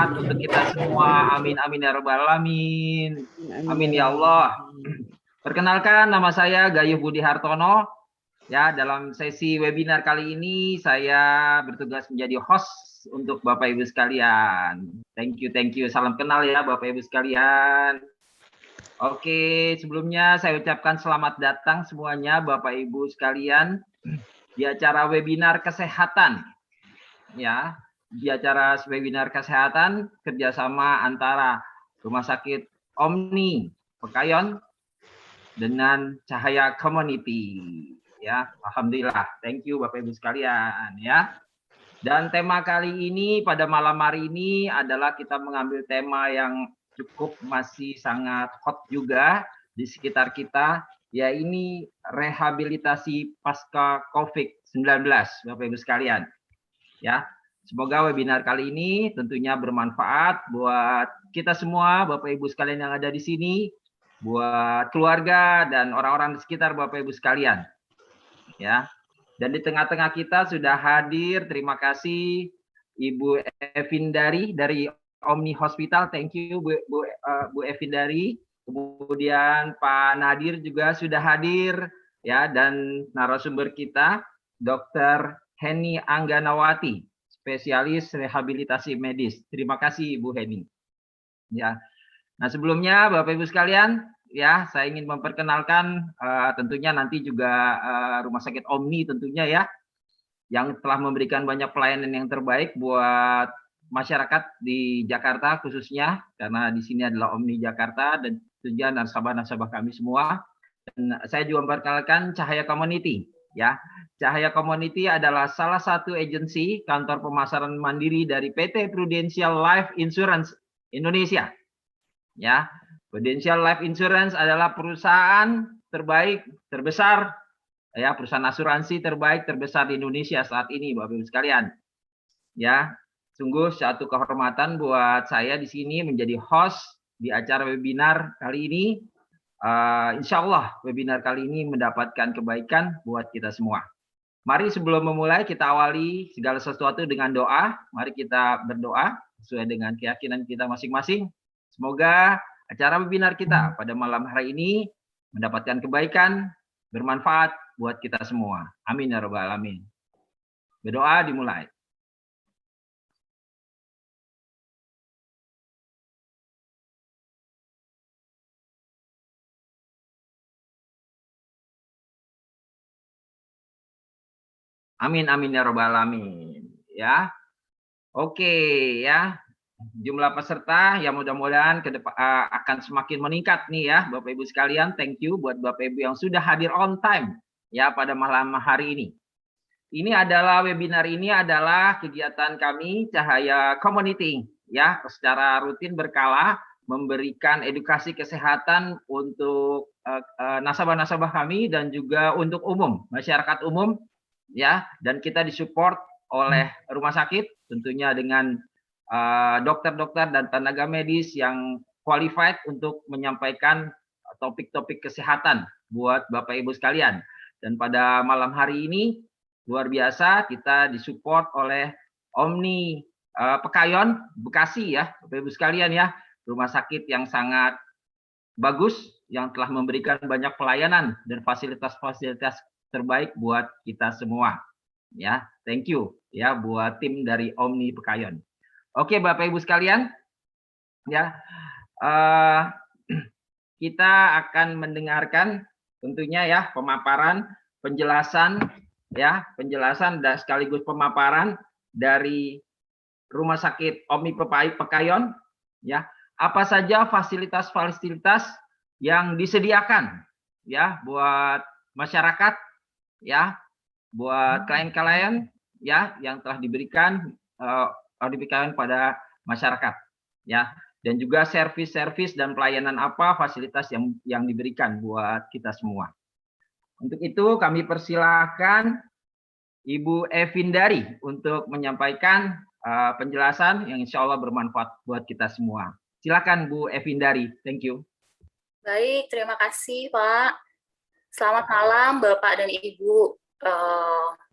sehat untuk kita semua. Amin, amin ya rabbal alamin. Amin ya Allah. Perkenalkan, nama saya Gayuh Budi Hartono. Ya, dalam sesi webinar kali ini saya bertugas menjadi host untuk Bapak Ibu sekalian. Thank you. Salam kenal ya Bapak Ibu sekalian. Oke, sebelumnya saya ucapkan selamat datang semuanya Bapak Ibu sekalian di acara webinar kesehatan. Ya, di acara webinar kesehatan kerjasama antara Rumah Sakit Omni Pekayon dengan Cahaya Community. Ya, alhamdulillah. Thank you Bapak Ibu sekalian ya. Dan tema kali ini pada malam hari ini adalah kita mengambil tema yang cukup masih sangat hot juga di sekitar kita, yaitu rehabilitasi pasca COVID-19 Bapak Ibu sekalian. Ya, semoga webinar kali ini tentunya bermanfaat buat kita semua, Bapak Ibu sekalian yang ada di sini, buat keluarga dan orang-orang di sekitar Bapak Ibu sekalian. Ya, dan di tengah-tengah kita sudah hadir, terima kasih Ibu Evindari dari Omni Hospital, thank you Bu Evindari. Kemudian Pak Nadir juga sudah hadir, ya, dan narasumber kita Dr. Heni Angganawati, spesialis rehabilitasi medis. Terima kasih Bu Heni. Ya. Nah, sebelumnya Bapak Ibu sekalian, ya, saya ingin memperkenalkan tentunya nanti juga Rumah Sakit Omni tentunya ya, yang telah memberikan banyak pelayanan yang terbaik buat masyarakat di Jakarta khususnya, karena di sini adalah Omni Jakarta dan tentunya nasabah-nasabah kami semua. Dan saya juga memperkenalkan Cahaya Community. Ya, Cahaya Community adalah salah satu agensi kantor pemasaran mandiri dari PT Prudential Life Insurance Indonesia. Ya, Prudential Life Insurance adalah perusahaan terbaik, terbesar, ya, perusahaan asuransi terbaik, terbesar di Indonesia saat ini, Bapak Ibu sekalian. Ya, sungguh satu kehormatan buat saya di sini menjadi host di acara webinar kali ini. Insya Allah webinar kali ini mendapatkan kebaikan buat kita semua. Mari sebelum memulai kita awali segala sesuatu dengan doa. Mari kita berdoa sesuai dengan keyakinan kita masing-masing. Semoga acara webinar kita pada malam hari ini mendapatkan kebaikan, bermanfaat buat kita semua. Amin ya rabbal alamin. Berdoa dimulai. Amin, amin ya rabbal alamin. Ya, oke ya. Jumlah peserta yang mudah-mudahan akan semakin meningkat nih ya Bapak Ibu sekalian. Thank you buat Bapak Ibu yang sudah hadir on time ya pada malam hari ini. Ini adalah webinar ini adalah kegiatan kami Cahaya Community ya, secara rutin berkala memberikan edukasi kesehatan untuk nasabah-nasabah kami dan juga untuk umum, masyarakat umum ya, dan kita disupport oleh rumah sakit tentunya dengan dokter-dokter dan tenaga medis yang qualified untuk menyampaikan topik-topik kesehatan buat Bapak Ibu sekalian. Dan pada malam hari ini luar biasa kita disupport oleh Omni Pekayon Bekasi ya, Bapak Ibu sekalian ya, rumah sakit yang sangat bagus yang telah memberikan banyak pelayanan dan fasilitas-fasilitas terbaik buat kita semua. Ya, thank you ya buat tim dari Omni Pekayon. Oke Bapak Ibu sekalian, ya kita akan mendengarkan tentunya ya pemaparan, penjelasan dan sekaligus pemaparan dari Rumah Sakit Omni Pekayon, ya, apa saja fasilitas-fasilitas yang disediakan ya buat masyarakat, ya, buat klien-klien ya yang telah diberikan pada masyarakat ya, dan juga servis-servis dan pelayanan apa fasilitas yang diberikan buat kita semua. Untuk itu kami persilakan Ibu Evindari untuk menyampaikan penjelasan yang insya Allah bermanfaat buat kita semua. Silakan Bu Evindari, thank you. Baik, terima kasih Pak. Selamat malam Bapak dan Ibu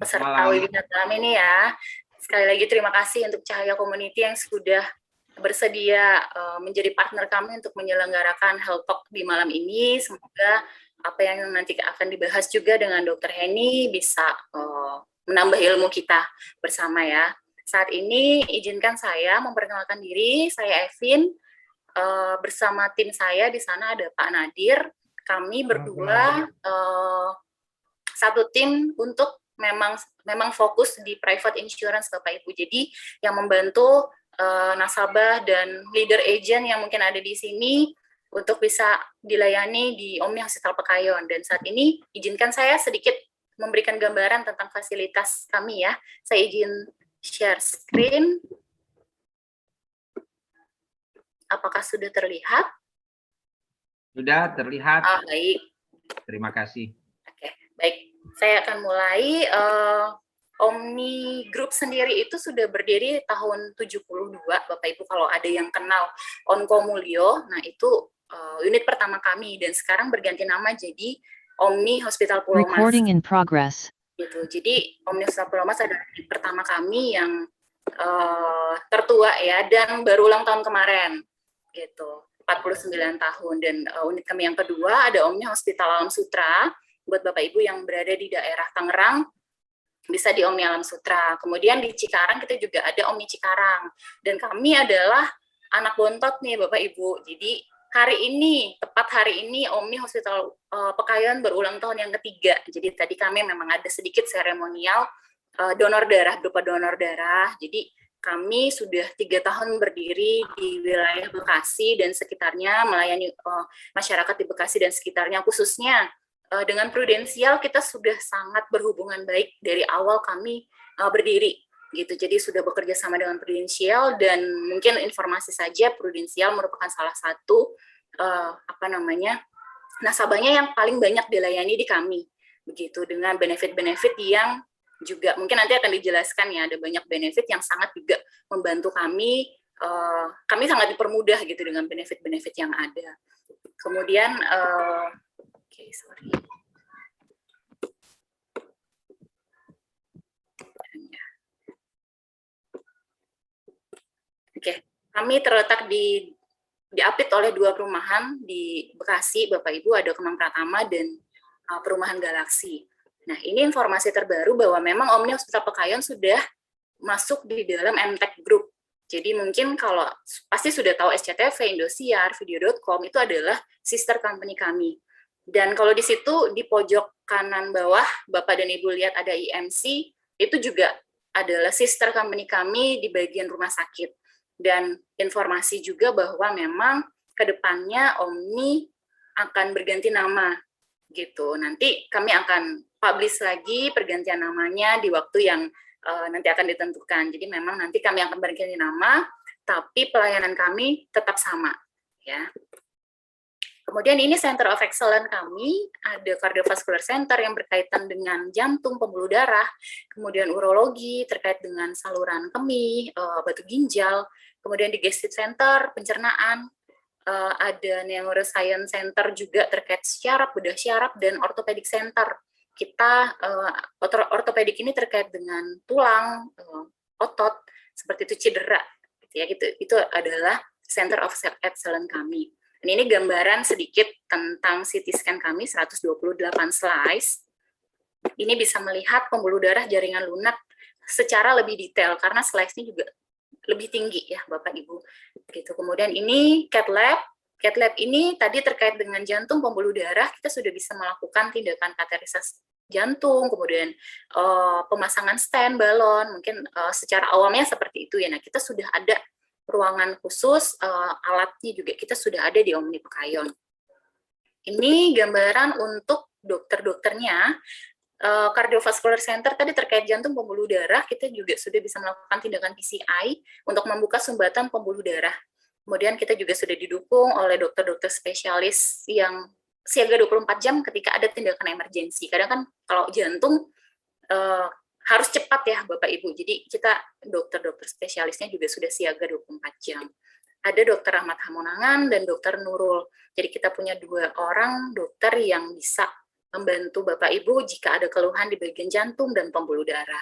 peserta webinar kami ini ya. Sekali lagi terima kasih untuk Cahaya Community yang sudah bersedia menjadi partner kami untuk menyelenggarakan Health Talk di malam ini. Semoga apa yang nanti akan dibahas juga dengan Dr. Henny bisa menambah ilmu kita bersama ya. Saat ini izinkan saya memperkenalkan diri, saya Evin, bersama tim saya di sana ada Pak Nadir. Kami berdua satu tim untuk memang fokus di private insurance Bapak Ibu. Jadi yang membantu nasabah dan leader agent yang mungkin ada di sini untuk bisa dilayani di Omni Hospital Pekayon. Dan saat ini izinkan saya sedikit memberikan gambaran tentang fasilitas kami ya. Saya izin share screen. Apakah sudah terlihat? Sudah terlihat. Baik. Terima kasih. Oke, baik. Saya akan mulai. Omni Group sendiri itu sudah berdiri tahun 72, Bapak Ibu kalau ada yang kenal Onkomulyo, nah itu unit pertama kami dan sekarang berganti nama jadi Omni Hospital Pulau Mas. Recording in progress. Gitu. Jadi Omni Hospital Pulau Mas adalah unit pertama kami yang tertua ya dan baru ulang tahun kemarin gitu. 49 tahun dan unit kami yang kedua ada Omni Hospital Alam Sutra buat Bapak Ibu yang berada di daerah Tangerang bisa di Omni Alam Sutra. Kemudian di Cikarang kita juga ada Omni Cikarang. Dan kami adalah anak bontot nih Bapak Ibu. Jadi tepat hari ini Omni Hospital Pekayon berulang tahun yang ketiga. Jadi tadi kami memang ada sedikit seremonial donor darah, berupa donor darah. Jadi kami sudah 3 tahun berdiri di wilayah Bekasi dan sekitarnya melayani masyarakat di Bekasi dan sekitarnya khususnya dengan Prudensial kita sudah sangat berhubungan baik dari awal kami berdiri gitu. Jadi sudah bekerja sama dengan Prudensial dan mungkin informasi saja Prudensial merupakan salah satu nasabahnya yang paling banyak dilayani di kami begitu dengan benefit-benefit yang juga mungkin nanti akan dijelaskan ya, ada banyak benefit yang sangat juga membantu kami sangat dipermudah gitu dengan benefit-benefit yang ada. Kemudian kami terletak diapit oleh 2 perumahan di Bekasi, Bapak Ibu, ada Kemang Pratama dan perumahan Galaksi. Nah, ini informasi terbaru bahwa memang Omni Hospital Pekayon sudah masuk di dalam MTech Group. Jadi mungkin kalau pasti sudah tahu SCTV, Indosiar, Video.com itu adalah sister company kami. Dan kalau di situ di pojok kanan bawah Bapak dan Ibu lihat ada IMC, itu juga adalah sister company kami di bagian rumah sakit. Dan informasi juga bahwa memang ke depannya Omni akan berganti nama gitu. Nanti kami akan publish lagi pergantian namanya di waktu yang nanti akan ditentukan. Jadi memang nanti kami akan berganti nama, tapi pelayanan kami tetap sama ya. Kemudian ini Center of Excellence kami, ada Cardiovascular Center yang berkaitan dengan jantung, pembuluh darah, kemudian urologi terkait dengan saluran kemih, batu ginjal, kemudian di Gastrit Center, pencernaan, ada Neuroscience Center juga terkait syaraf, bedah syaraf, dan Orthopedic Center. Kita, ortopedik ini terkait dengan tulang, otot, seperti itu cedera, gitu ya, itu adalah Center of Excellence kami. Dan ini gambaran sedikit tentang CT scan kami, 128 slice. Ini bisa melihat pembuluh darah jaringan lunak secara lebih detail, karena slice-nya juga lebih tinggi ya Bapak Ibu. Gitu. Kemudian ini cath lab. Cath lab ini tadi terkait dengan jantung, pembuluh darah, kita sudah bisa melakukan tindakan kateterisasi jantung, kemudian pemasangan stent, balon, mungkin secara awamnya seperti itu ya. Nah, kita sudah ada ruangan khusus, alatnya juga kita sudah ada di Omni Pekayon. Ini gambaran untuk dokter-dokternya. Cardiovascular Center tadi terkait jantung, pembuluh darah, kita juga sudah bisa melakukan tindakan PCI untuk membuka sumbatan pembuluh darah. Kemudian kita juga sudah didukung oleh dokter-dokter spesialis yang siaga 24 jam ketika ada tindakan emergensi. Kadang kan kalau jantung harus cepat ya Bapak Ibu. Jadi kita dokter-dokter spesialisnya juga sudah siaga 24 jam. Ada Dokter Ahmad Hamonangan dan Dokter Nurul. Jadi kita punya 2 orang dokter yang bisa membantu Bapak Ibu jika ada keluhan di bagian jantung dan pembuluh darah.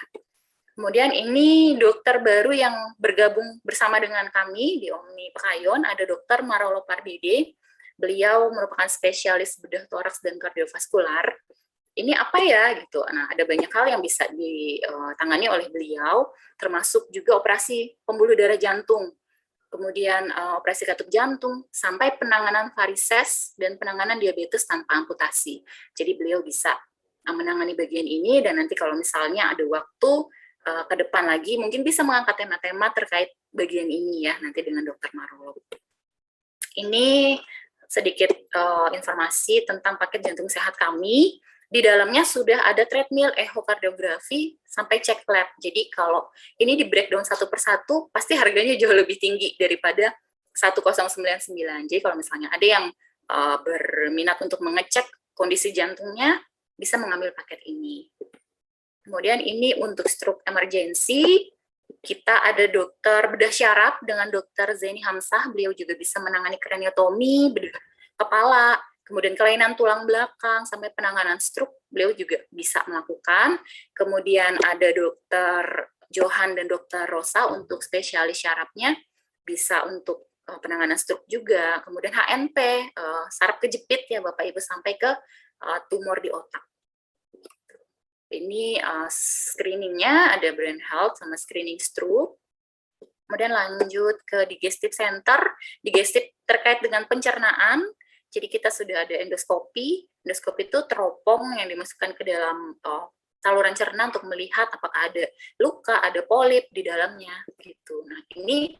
Kemudian ini dokter baru yang bergabung bersama dengan kami di Omni Pekayon, ada Dokter Marolo Pardede. Beliau merupakan spesialis bedah toraks dan kardiovaskular. Ini apa ya gitu. Nah, ada banyak hal yang bisa ditangani oleh beliau, termasuk juga operasi pembuluh darah jantung, kemudian operasi katup jantung, sampai penanganan varises dan penanganan diabetes tanpa amputasi. Jadi beliau bisa menangani bagian ini, dan nanti kalau misalnya ada waktu ke depan lagi mungkin bisa mengangkat tema-tema terkait bagian ini ya nanti dengan Dokter Marolo. Ini sedikit informasi tentang paket jantung sehat kami. Di dalamnya sudah ada treadmill, ehokardiografi, sampai cek lab. Jadi kalau ini di breakdown satu persatu, pasti harganya jauh lebih tinggi daripada 1099. Jadi kalau misalnya ada yang berminat untuk mengecek kondisi jantungnya, bisa mengambil paket ini. Kemudian ini untuk stroke emergency, kita ada dokter bedah syaraf dengan dokter Zaini Hamzah, beliau juga bisa menangani kraniotomi, bedah kepala, kemudian kelainan tulang belakang, sampai penanganan stroke, beliau juga bisa melakukan. Kemudian ada dokter Johan dan dokter Rosa untuk spesialis syarafnya, bisa untuk penanganan stroke juga. Kemudian HNP, saraf kejepit ya Bapak Ibu, sampai ke tumor di otak. Ini screeningnya ada brain health sama screening stroke. Kemudian lanjut ke digestive center. Digestive terkait dengan pencernaan. Jadi kita sudah ada endoskopi. Endoskopi itu teropong yang dimasukkan ke dalam saluran cerna untuk melihat apakah ada luka, ada polip di dalamnya. Gitu. Nah ini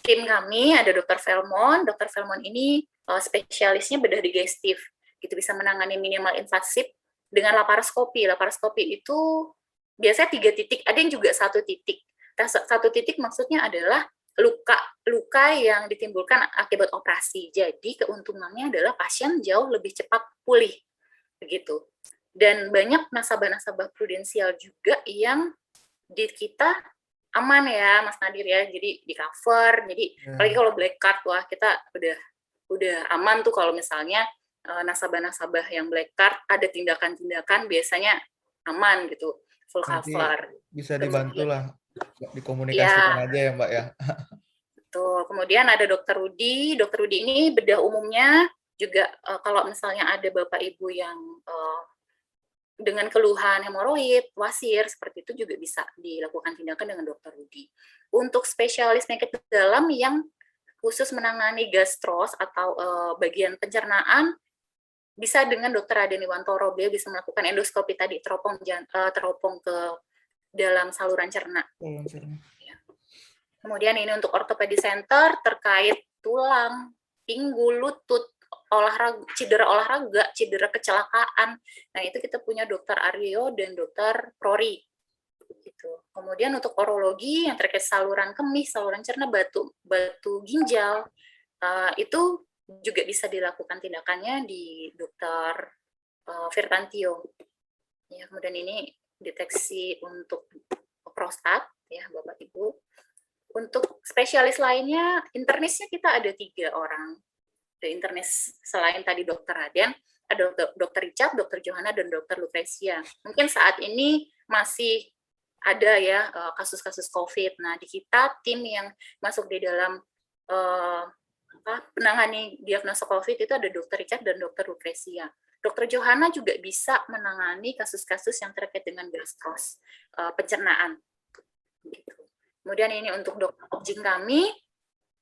tim kami ada Dr. Velmon. Dr. Velmon ini spesialisnya bedah digestif. Gitu, bisa menangani minimal invasif dengan laparoskopi. Laparoskopi itu biasanya 3 titik, ada yang juga 1 titik. 1 titik maksudnya adalah luka yang ditimbulkan akibat operasi. Jadi keuntungannya adalah pasien jauh lebih cepat pulih, begitu. Dan banyak nasabah-nasabah prudensial juga yang di kita aman ya, Mas Nadir ya. Jadi di cover. Jadi apalagi kalau black card, wah kita udah aman tuh kalau misalnya nasabah-nasabah yang black card ada tindakan-tindakan biasanya aman gitu, full cover. Bisa dibantu lah, dikomunikasikan aja ya Mbak ya. Tuh, kemudian ada Dokter Rudi. Dokter Rudi ini bedah umumnya juga kalau misalnya ada Bapak Ibu yang dengan keluhan hemoroid, wasir, seperti itu juga bisa dilakukan tindakan dengan Dokter Rudi. Untuk spesialis penyakit dalam yang khusus menangani gastros atau bagian pencernaan, bisa dengan Dokter Adeni Wantoro, beliau bisa melakukan endoskopi tadi, teropong ke dalam saluran cerna. Ya. Kemudian ini untuk ortopedi center terkait tulang, pinggul, lutut, cedera olahraga, cedera kecelakaan. Nah itu kita punya Dokter Aryo dan Dokter Prori. Gitu. Kemudian untuk urologi yang terkait saluran kemih, saluran cerna, batu ginjal, itu juga bisa dilakukan tindakannya di Dokter Firtantio. Ya, kemudian ini deteksi untuk prostat ya Bapak Ibu. Untuk spesialis lainnya, internisnya kita ada 3 orang. Ada internis selain tadi Dokter Raden, ada Dokter Richard, Dokter Johanna, dan Dokter Lucresia. Mungkin saat ini masih ada ya kasus-kasus COVID. Nah di kita tim yang masuk di dalam penangani diagnosa COVID itu ada Dokter Richard dan Dokter Lucresia. Dokter Johanna juga bisa menangani kasus-kasus yang terkait dengan gastros, pencernaan. Gitu. Kemudian ini untuk dokter objin kami.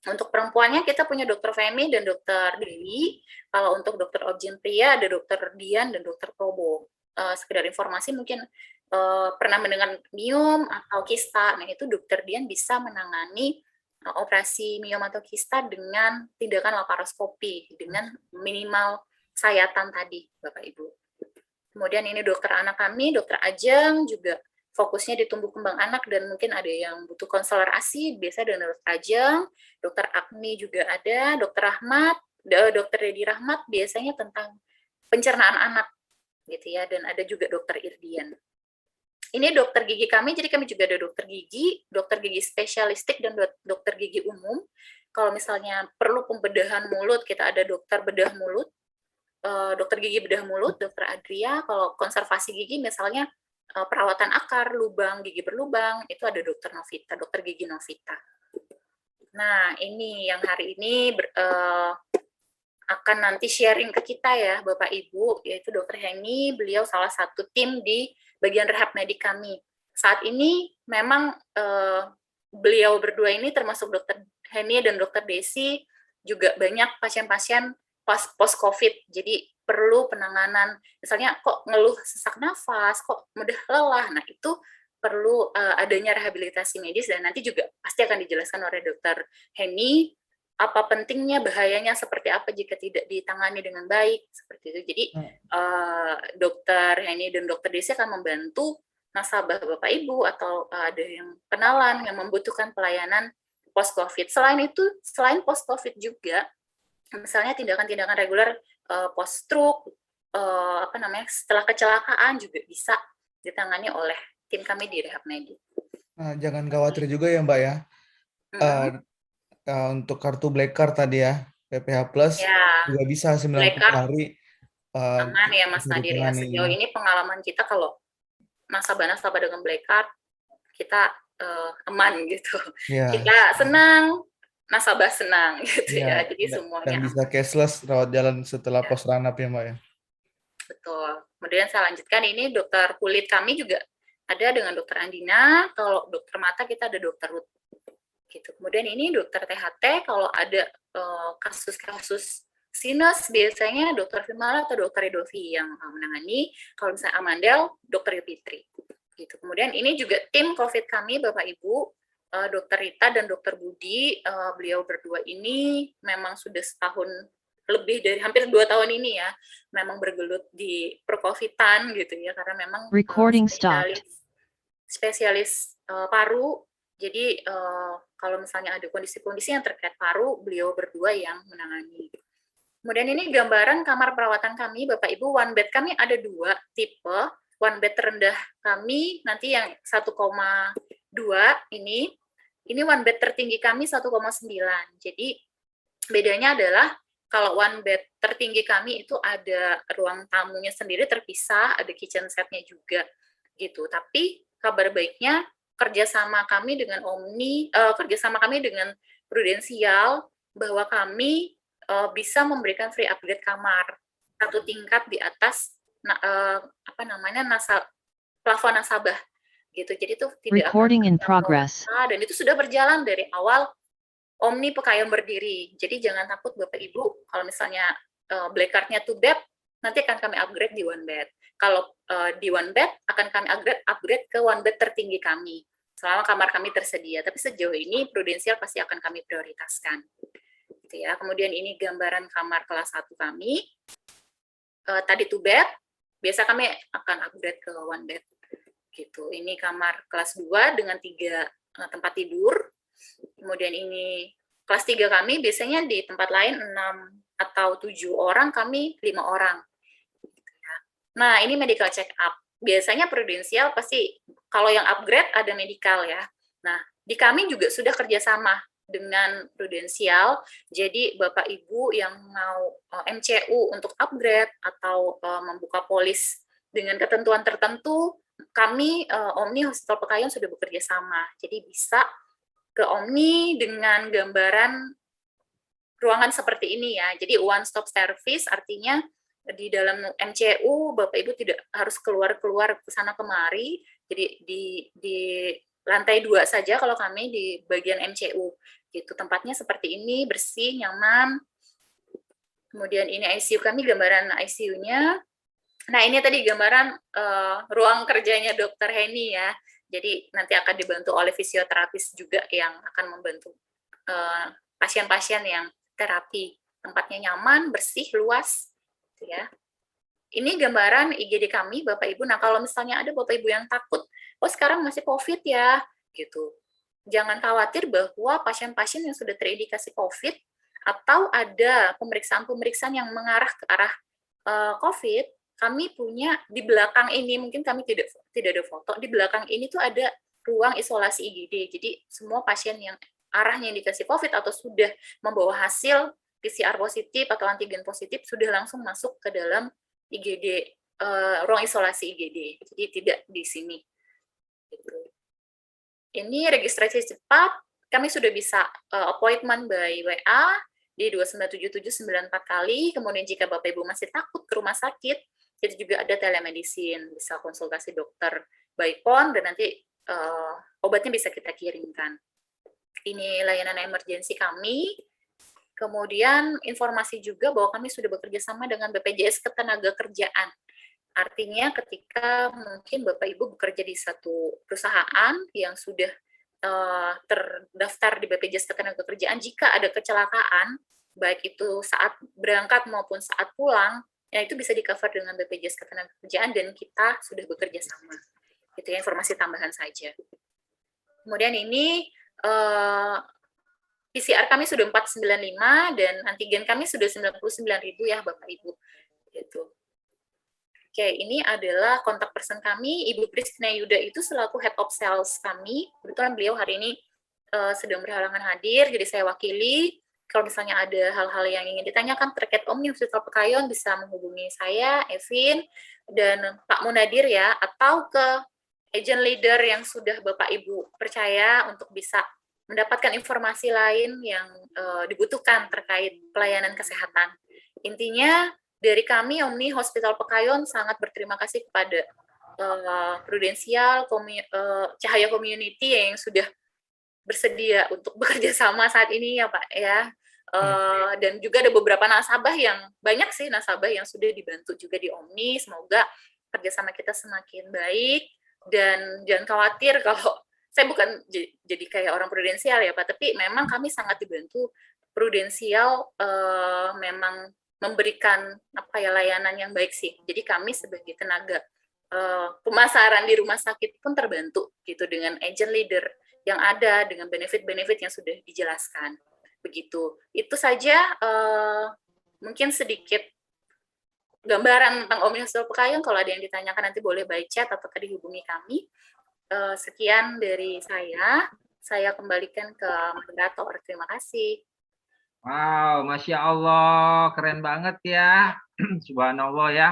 Untuk perempuannya kita punya Dokter Femi dan Dokter Dewi. Kalau untuk dokter objin pria ada Dokter Dian dan Dokter Probo. Sekedar informasi mungkin pernah mendengar miom atau kista. Nah itu Dokter Dian bisa menangani operasi miom atau kista dengan tindakan laparoskopi dengan minimal sayatan tadi, Bapak Ibu. Kemudian ini dokter anak kami, Dokter Ajeng, juga fokusnya di tumbuh kembang anak dan mungkin ada yang butuh konselor ASI, biasanya dengan Dokter Ajeng. Dokter Agni juga ada, Dokter Rahmat, Dokter Dedi Rahmat biasanya tentang pencernaan anak, gitu ya, dan ada juga Dokter Irdian. Ini dokter gigi kami, jadi kami juga ada dokter gigi spesialistik, dan dokter gigi umum. Kalau misalnya perlu pembedahan mulut, kita ada dokter bedah mulut, dokter gigi bedah mulut, Dokter Adria. Kalau konservasi gigi misalnya perawatan akar, lubang, gigi berlubang, itu ada dokter Novita, dokter gigi Novita. Nah, ini yang hari ini akan nanti sharing ke kita ya, Bapak Ibu, yaitu Dokter Heni, beliau salah satu tim di bagian rehab medik kami. Saat ini memang beliau berdua ini termasuk Dokter Heni dan Dokter Desi, juga banyak pasien-pasien post-COVID, jadi perlu penanganan, misalnya kok ngeluh sesak nafas, kok mudah lelah, nah itu perlu adanya rehabilitasi medis, dan nanti juga pasti akan dijelaskan oleh Dokter Heni, apa pentingnya, bahayanya seperti apa jika tidak ditangani dengan baik, seperti itu. Jadi Dokter Heni dan Dokter Desi akan membantu nasabah Bapak Ibu atau ada yang kenalan yang membutuhkan pelayanan post-COVID. Selain itu, selain post-COVID juga, misalnya tindakan-tindakan reguler post-stroke, setelah kecelakaan juga bisa ditangani oleh tim kami di rehab medik. Nah, jangan khawatir juga ya Mbak ya. Untuk kartu Black Card tadi ya, PPH Plus ya, juga bisa 90 hari. Aman ya Mas Nadir ya. Sejauh ini pengalaman kita kalau nasabah-nasabah dengan Black Card, kita aman gitu. Ya. Kita senang, nasabah senang gitu ya. Jadi semuanya. Dan bisa cashless rawat jalan setelah post run-up ya Mbak ya. Betul. Kemudian saya lanjutkan, ini dokter kulit kami juga ada dengan dokter Andina, kalau dokter mata kita ada dokter Ruth. Gitu. Kemudian ini dokter THT, kalau ada kasus-kasus sinus, biasanya dokter Firmala atau dokter Edovi yang menangani, kalau misalnya Amandel, dokter Yupitri. Gitu. Kemudian ini juga tim COVID kami, Bapak Ibu, dokter Rita dan dokter Budi, beliau berdua ini memang sudah setahun lebih dari hampir 2 tahun ini ya, memang bergelut di percovidan gitu ya, karena memang spesialis paru. Jadi kalau misalnya ada kondisi-kondisi yang terkait paru, beliau berdua yang menangani. Kemudian ini gambaran kamar perawatan kami, Bapak Ibu. One bed kami ada 2 tipe. One bed terendah kami nanti yang 1,2 ini one bed tertinggi kami 1,9. Jadi bedanya adalah kalau one bed tertinggi kami itu ada ruang tamunya sendiri terpisah, ada kitchen setnya juga gitu. Tapi kabar baiknya kerjasama kami dengan kerjasama kami dengan Prudensial, bahwa kami bisa memberikan free upgrade kamar 1 tingkat di atas plafon nasabah gitu. Jadi itu tidak akan dan itu sudah berjalan dari awal Omni Pekayun berdiri. Jadi jangan takut Bapak Ibu, kalau misalnya Black Card-nya 2 bed, nanti akan kami upgrade di 1 bed. Kalau di 1 bed, akan kami upgrade ke 1 bed tertinggi kami, selama kamar kami tersedia. Tapi sejauh ini Prudensial pasti akan kami prioritaskan. Gitu ya. Kemudian ini gambaran kamar kelas 1 kami. Tadi 2 bed, biasa kami akan upgrade ke 1 bed. Gitu. Ini kamar kelas 2 dengan 3 tempat tidur. Kemudian ini kelas 3 kami, biasanya di tempat lain 6 atau 7 orang, kami 5 orang. Nah, ini medical check up. Biasanya Prudensial pasti, kalau yang upgrade ada medical ya. Nah, di kami juga sudah kerjasama dengan Prudensial, jadi Bapak Ibu yang mau MCU untuk upgrade atau membuka polis dengan ketentuan tertentu, kami Omni Hospital Pekayun sudah bekerja sama. Jadi bisa ke Omni dengan gambaran ruangan seperti ini ya. Jadi one stop service, artinya di dalam MCU Bapak Ibu tidak harus keluar ke sana kemari. Jadi di lantai 2 saja kalau kami di bagian MCU. Gitu. Tempatnya seperti ini, bersih, nyaman. Kemudian ini ICU kami, gambaran ICU-nya. Nah, ini tadi gambaran ruang kerjanya Dokter Heni ya. Jadi nanti akan dibantu oleh fisioterapis juga yang akan membantu pasien-pasien yang terapi. Tempatnya nyaman, bersih, luas, gitu ya. Ini gambaran IGD kami, Bapak Ibu. Nah, kalau misalnya ada Bapak Ibu yang takut, oh sekarang masih COVID ya, gitu. Jangan khawatir bahwa pasien-pasien yang sudah terindikasi COVID atau ada pemeriksaan-pemeriksaan yang mengarah ke arah COVID, kami punya di belakang ini, mungkin kami tidak ada foto, di belakang ini tuh ada ruang isolasi IGD. Jadi semua pasien yang arahnya indikasi COVID atau sudah membawa hasil PCR positif atau antigen positif sudah langsung masuk ke dalam IGD ruang isolasi IGD, jadi tidak di sini. Gitu. Ini registrasi cepat, kami sudah bisa appointment by WA di 297794 kali, kemudian jika Bapak Ibu masih takut ke rumah sakit, itu juga ada telemedicine, bisa konsultasi dokter by phone, dan nanti obatnya bisa kita kirimkan. Ini layanan emergensi kami. Kemudian informasi juga bahwa kami sudah bekerja sama dengan BPJS Ketenagakerjaan. Artinya ketika mungkin Bapak Ibu bekerja di satu perusahaan yang sudah terdaftar di BPJS Ketenagakerjaan, jika ada kecelakaan, baik itu saat berangkat maupun saat pulang, ya itu bisa di-cover dengan BPJS Ketenagakerjaan dan kita sudah bekerja sama. Itu ya informasi tambahan saja. Kemudian ini PCR kami sudah 495 dan antigen kami sudah 99.000 ya Bapak Ibu. Gitu. Oke, ini adalah kontak person kami, Ibu Pristina Yuda itu selaku Head of Sales kami. Kebetulan beliau hari ini sedang berhalangan hadir, jadi saya wakili. Kalau misalnya ada hal-hal yang ingin ditanyakan terkait Omni Hospital Pekayon, bisa menghubungi saya, Evin, dan Pak Munadir ya, atau ke agent leader yang sudah Bapak Ibu percaya untuk bisa mendapatkan informasi lain yang dibutuhkan terkait pelayanan kesehatan. Intinya, dari kami, Omni Hospital Pekayon sangat berterima kasih kepada Prudensial, Cahaya Community yang sudah bersedia untuk bekerja sama saat ini ya Pak ya. Dan juga ada beberapa nasabah yang, banyak sih nasabah yang sudah dibantu juga di Omni. Semoga kerjasama kita semakin baik, dan jangan khawatir kalau saya bukan jadi kayak orang prudensial ya Pak, tapi memang kami sangat dibantu. Prudensial memang memberikan layanan yang baik sih. Jadi kami sebagai tenaga pemasaran di rumah sakit pun terbantu gitu dengan agent leader yang ada, dengan benefit-benefit yang sudah dijelaskan. Begitu. Itu saja mungkin sedikit gambaran tentang Omni Hospital Pekayon. Kalau ada yang ditanyakan nanti boleh by chat atau dihubungi kami. Sekian dari saya kembalikan ke moderator. Terima kasih. Wow, Masya Allah, keren banget ya. Subhanallah ya.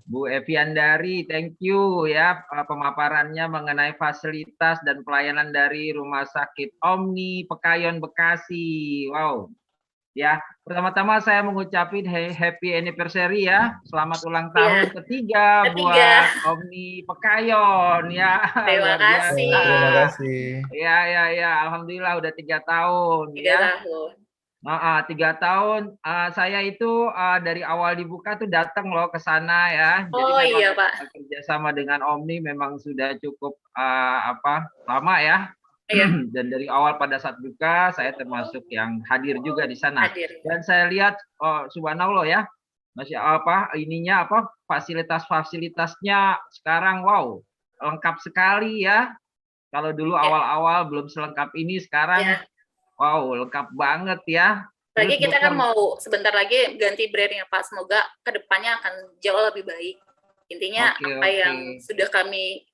Bu Eviandari, thank you ya pemaparannya mengenai fasilitas dan pelayanan dari Rumah Sakit Omni Pekayon Bekasi. Wow. Ya, pertama-tama saya mengucapkan happy anniversary ya. Selamat ulang tahun ketiga buat Omni Pekayon ya. Terima kasih. Terima kasih. Ya, alhamdulillah udah 3 tahun 3 ya. tahun. 3 tahun. Saya itu dari awal dibuka tuh datang loh ke sana ya. Jadi iya Pak. Kerjasama dengan Omni memang sudah cukup lama ya. Iya. Dan dari awal pada saat buka saya termasuk yang hadir juga di sana. Dan saya lihat subhanallah ya, masih fasilitasnya sekarang wow lengkap sekali ya. Kalau dulu awal-awal belum selengkap ini, sekarang wow lengkap banget ya. Lagi kita kan mau sebentar lagi ganti brandnya Pak. Semoga kedepannya akan jauh lebih baik. Intinya apa yang sudah kami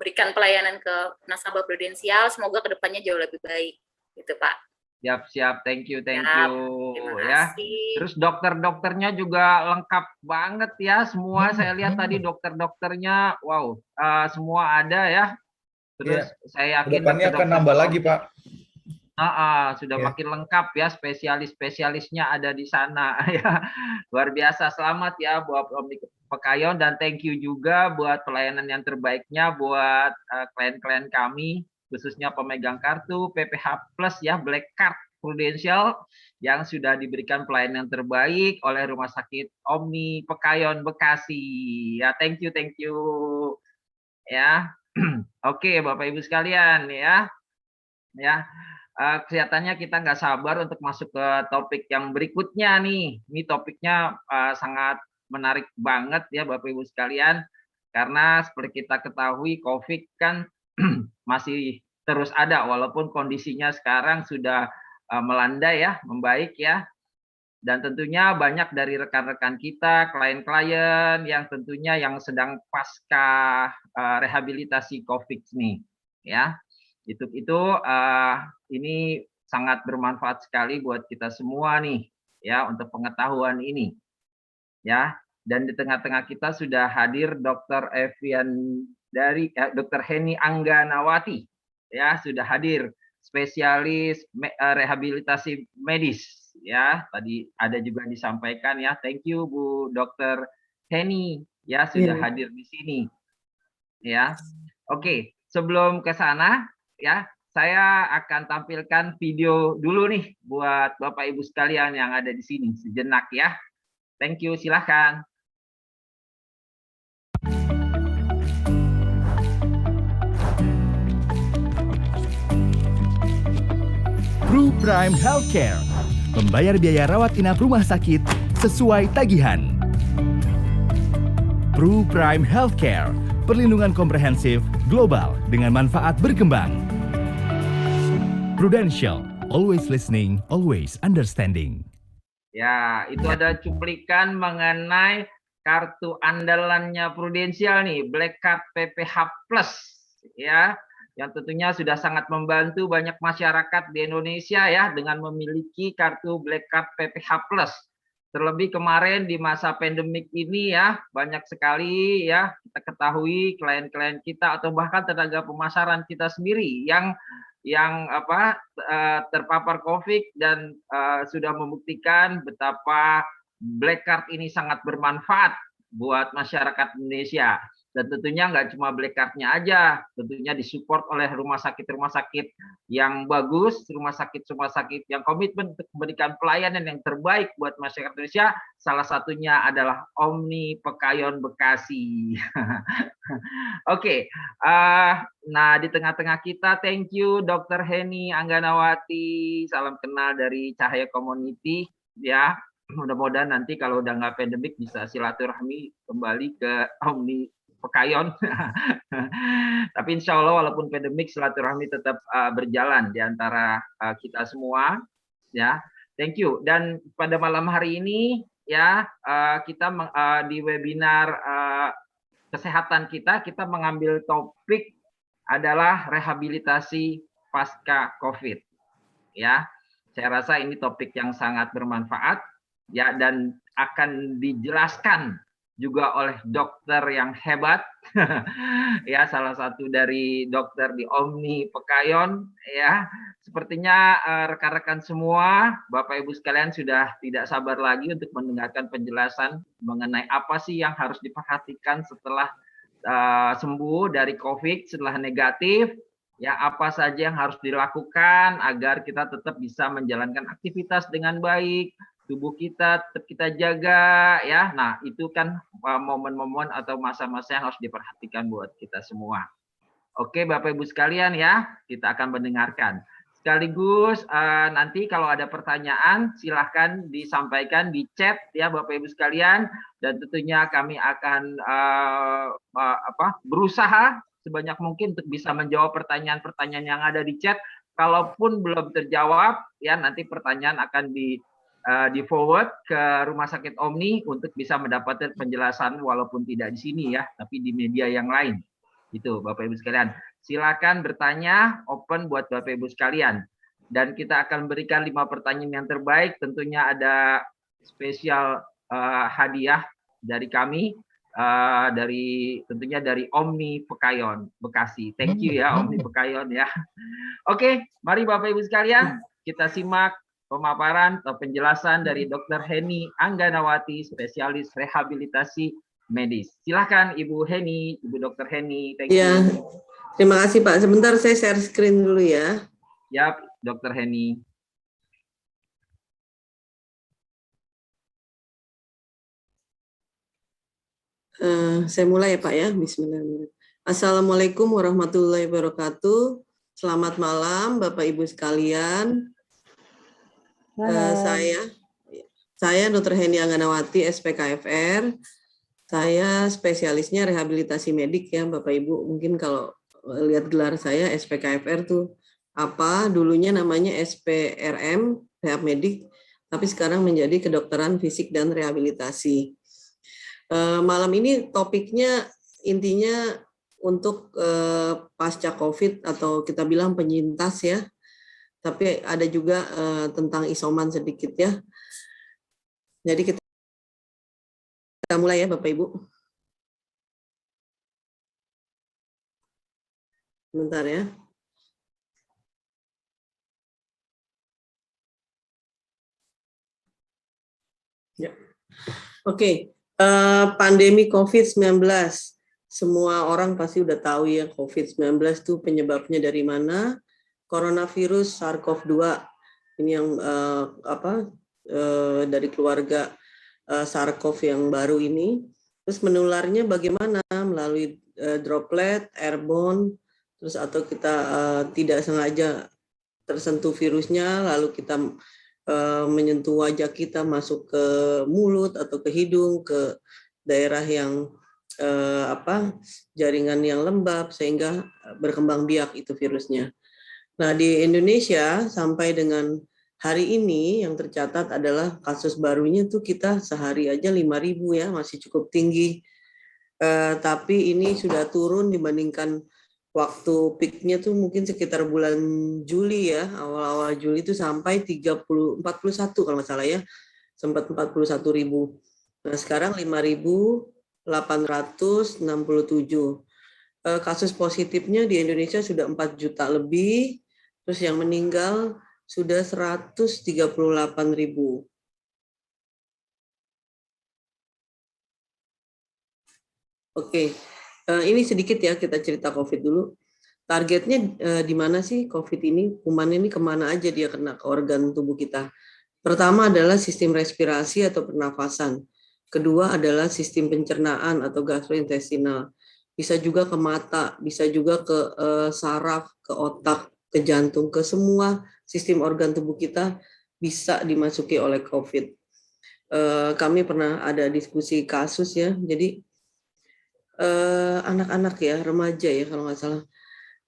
berikan pelayanan ke nasabah prudensial, semoga kedepannya jauh lebih baik, gitu Pak. Siap, thank you ya. Terus dokter-dokternya juga lengkap banget ya, semua saya lihat tadi dokter-dokternya, wow, semua ada ya. Terus saya yakin kedepannya akan nambah lagi Pak. Sudah makin lengkap ya, spesialis-spesialisnya ada di sana ya. Luar biasa, selamat ya buat Omni Pekayon, dan thank you juga buat pelayanan yang terbaiknya buat klien-klien kami, khususnya pemegang kartu PPH Plus ya, Black Card Prudential, yang sudah diberikan pelayanan terbaik oleh Rumah Sakit Omni Pekayon Bekasi. Ya, thank you ya. Oke, Bapak Ibu sekalian ya. Kelihatannya kita nggak sabar untuk masuk ke topik yang berikutnya nih. Ini topiknya sangat menarik banget ya Bapak Ibu sekalian, karena seperti kita ketahui COVID kan masih terus ada walaupun kondisinya sekarang sudah melandai ya, membaik ya. Dan tentunya banyak dari rekan-rekan kita, klien-klien yang tentunya yang sedang pasca rehabilitasi COVID nih ya. Ini sangat bermanfaat sekali buat kita semua nih ya, untuk pengetahuan ini ya. Dan di tengah-tengah kita sudah hadir Dr. Dr. Heni Angganawati, ya, sudah hadir, spesialis rehabilitasi medis, ya. Tadi ada juga disampaikan, ya. Thank you Bu Dr. Heni, ya, sudah hadir di sini, ya. Oke, sebelum ke sana, ya, saya akan tampilkan video dulu nih buat Bapak Ibu sekalian yang ada di sini sejenak, ya. Thank you, silahkan. Pru Prime Healthcare, membayar biaya rawat inap rumah sakit sesuai tagihan. Pru Prime Healthcare, perlindungan komprehensif global dengan manfaat berkembang. Prudential, always listening, always understanding. Ya, itu ada cuplikan mengenai kartu andalannya Prudential nih, Black Card PPH Plus, ya, yang tentunya sudah sangat membantu banyak masyarakat di Indonesia, ya, dengan memiliki kartu Black Card PPH Plus. Terlebih kemarin di masa pandemik ini, ya, banyak sekali, ya, kita ketahui klien-klien kita atau bahkan tenaga pemasaran kita sendiri yang terpapar COVID dan sudah membuktikan betapa Black Card ini sangat bermanfaat buat masyarakat Indonesia. Dan tentunya nggak cuma Black Card-nya aja, tentunya disupport oleh rumah sakit yang bagus, rumah sakit yang komitmen untuk memberikan pelayanan yang terbaik buat masyarakat Indonesia. Salah satunya adalah Omni Pekayon Bekasi. Oke, nah di tengah-tengah kita, thank you Dr. Heni Angganawati, salam kenal dari Cahaya Community, ya. Mudah-mudahan nanti kalau udah nggak pandemik bisa silaturahmi kembali ke Omni Pekayon. Tapi insya Allah walaupun pandemik silaturahmi tetap berjalan di antara kita semua, ya. Thank you. Dan pada malam hari ini, ya, kita di webinar kesehatan kita mengambil topik adalah rehabilitasi pasca COVID, ya. Saya rasa ini topik yang sangat bermanfaat, ya, dan akan dijelaskan juga oleh dokter yang hebat, ya, salah satu dari dokter di Omni Pekayon, ya. Sepertinya rekan-rekan semua, Bapak Ibu sekalian sudah tidak sabar lagi untuk mendengarkan penjelasan mengenai apa sih yang harus diperhatikan setelah sembuh dari COVID, setelah negatif, ya, apa saja yang harus dilakukan agar kita tetap bisa menjalankan aktivitas dengan baik, tubuh kita tetap kita jaga, ya. Nah, itu kan momen-momen atau masa-masa yang harus diperhatikan buat kita semua. Oke, Bapak Ibu sekalian, ya, kita akan mendengarkan. Sekaligus nanti kalau ada pertanyaan silahkan disampaikan di chat, ya, Bapak Ibu sekalian, dan tentunya kami akan berusaha sebanyak mungkin untuk bisa menjawab pertanyaan-pertanyaan yang ada di chat. Kalaupun belum terjawab, ya, nanti pertanyaan akan di forward ke Rumah Sakit Omni untuk bisa mendapatkan penjelasan walaupun tidak di sini, ya, tapi di media yang lain. Itu Bapak Ibu sekalian. Silakan bertanya, open buat Bapak Ibu sekalian. Dan kita akan berikan 5 pertanyaan yang terbaik. Tentunya ada spesial hadiah dari kami, tentunya dari Omni Pekayon Bekasi. Thank you, ya, Omni Pekayon, ya. Oke, mari Bapak Ibu sekalian kita simak pemaparan atau penjelasan dari Dr. Heni Angganawati, spesialis rehabilitasi medis. Silakan Ibu Heni, Ibu Dr. Heni. Thank you. Ya, terima kasih Pak. Sebentar saya share screen dulu, ya. Ya, Dr. Heni. Saya mulai ya Pak, ya. Bismillahirrahmanirrahim. Assalamualaikum warahmatullahi wabarakatuh. Selamat malam Bapak Ibu sekalian. Saya Dr. Heni Angganawati, SPKFR. Saya spesialisnya rehabilitasi medik, ya Bapak Ibu. Mungkin kalau lihat gelar saya SPKFR tuh apa? Dulunya namanya SPRM, Rehab Medik, tapi sekarang menjadi Kedokteran Fisik dan Rehabilitasi. Malam ini topiknya intinya untuk pasca COVID atau kita bilang penyintas, ya. Tapi ada juga tentang isoman sedikit, ya. Jadi kita Kita mulai ya Bapak Ibu. Bentar ya. Ya. Oke, pandemi COVID-19. Semua orang pasti udah tahu ya COVID-19 itu penyebabnya dari mana. Coronavirus SARS-CoV-2 ini yang dari keluarga SARS-CoV yang baru ini. Terus menularnya bagaimana? Melalui droplet, airborne, terus atau kita tidak sengaja tersentuh virusnya, lalu kita menyentuh wajah kita masuk ke mulut atau ke hidung, ke daerah yang jaringan yang lembab sehingga berkembang biak itu virusnya. Nah, di Indonesia sampai dengan hari ini yang tercatat adalah kasus barunya tuh kita sehari aja 5.000 ya, masih cukup tinggi. Tapi ini sudah turun dibandingkan waktu peaknya tuh mungkin sekitar bulan Juli ya, awal-awal Juli itu sampai 41 kalau nggak salah ya, sempat 41.000. Nah, sekarang 5.867. Kasus positifnya di Indonesia sudah 4 juta lebih, terus yang meninggal sudah 138.000. Oke, ini sedikit ya kita cerita COVID dulu. Targetnya di mana sih COVID ini? Kuman ini kemana aja dia kena ke organ tubuh kita? Pertama adalah sistem respirasi atau pernafasan. Kedua adalah sistem pencernaan atau gastrointestinal. Bisa juga ke mata, bisa juga ke saraf, ke otak, ke jantung, ke semua sistem organ tubuh kita bisa dimasuki oleh COVID. Kami pernah ada diskusi kasus ya, jadi anak-anak ya, remaja ya kalau nggak salah,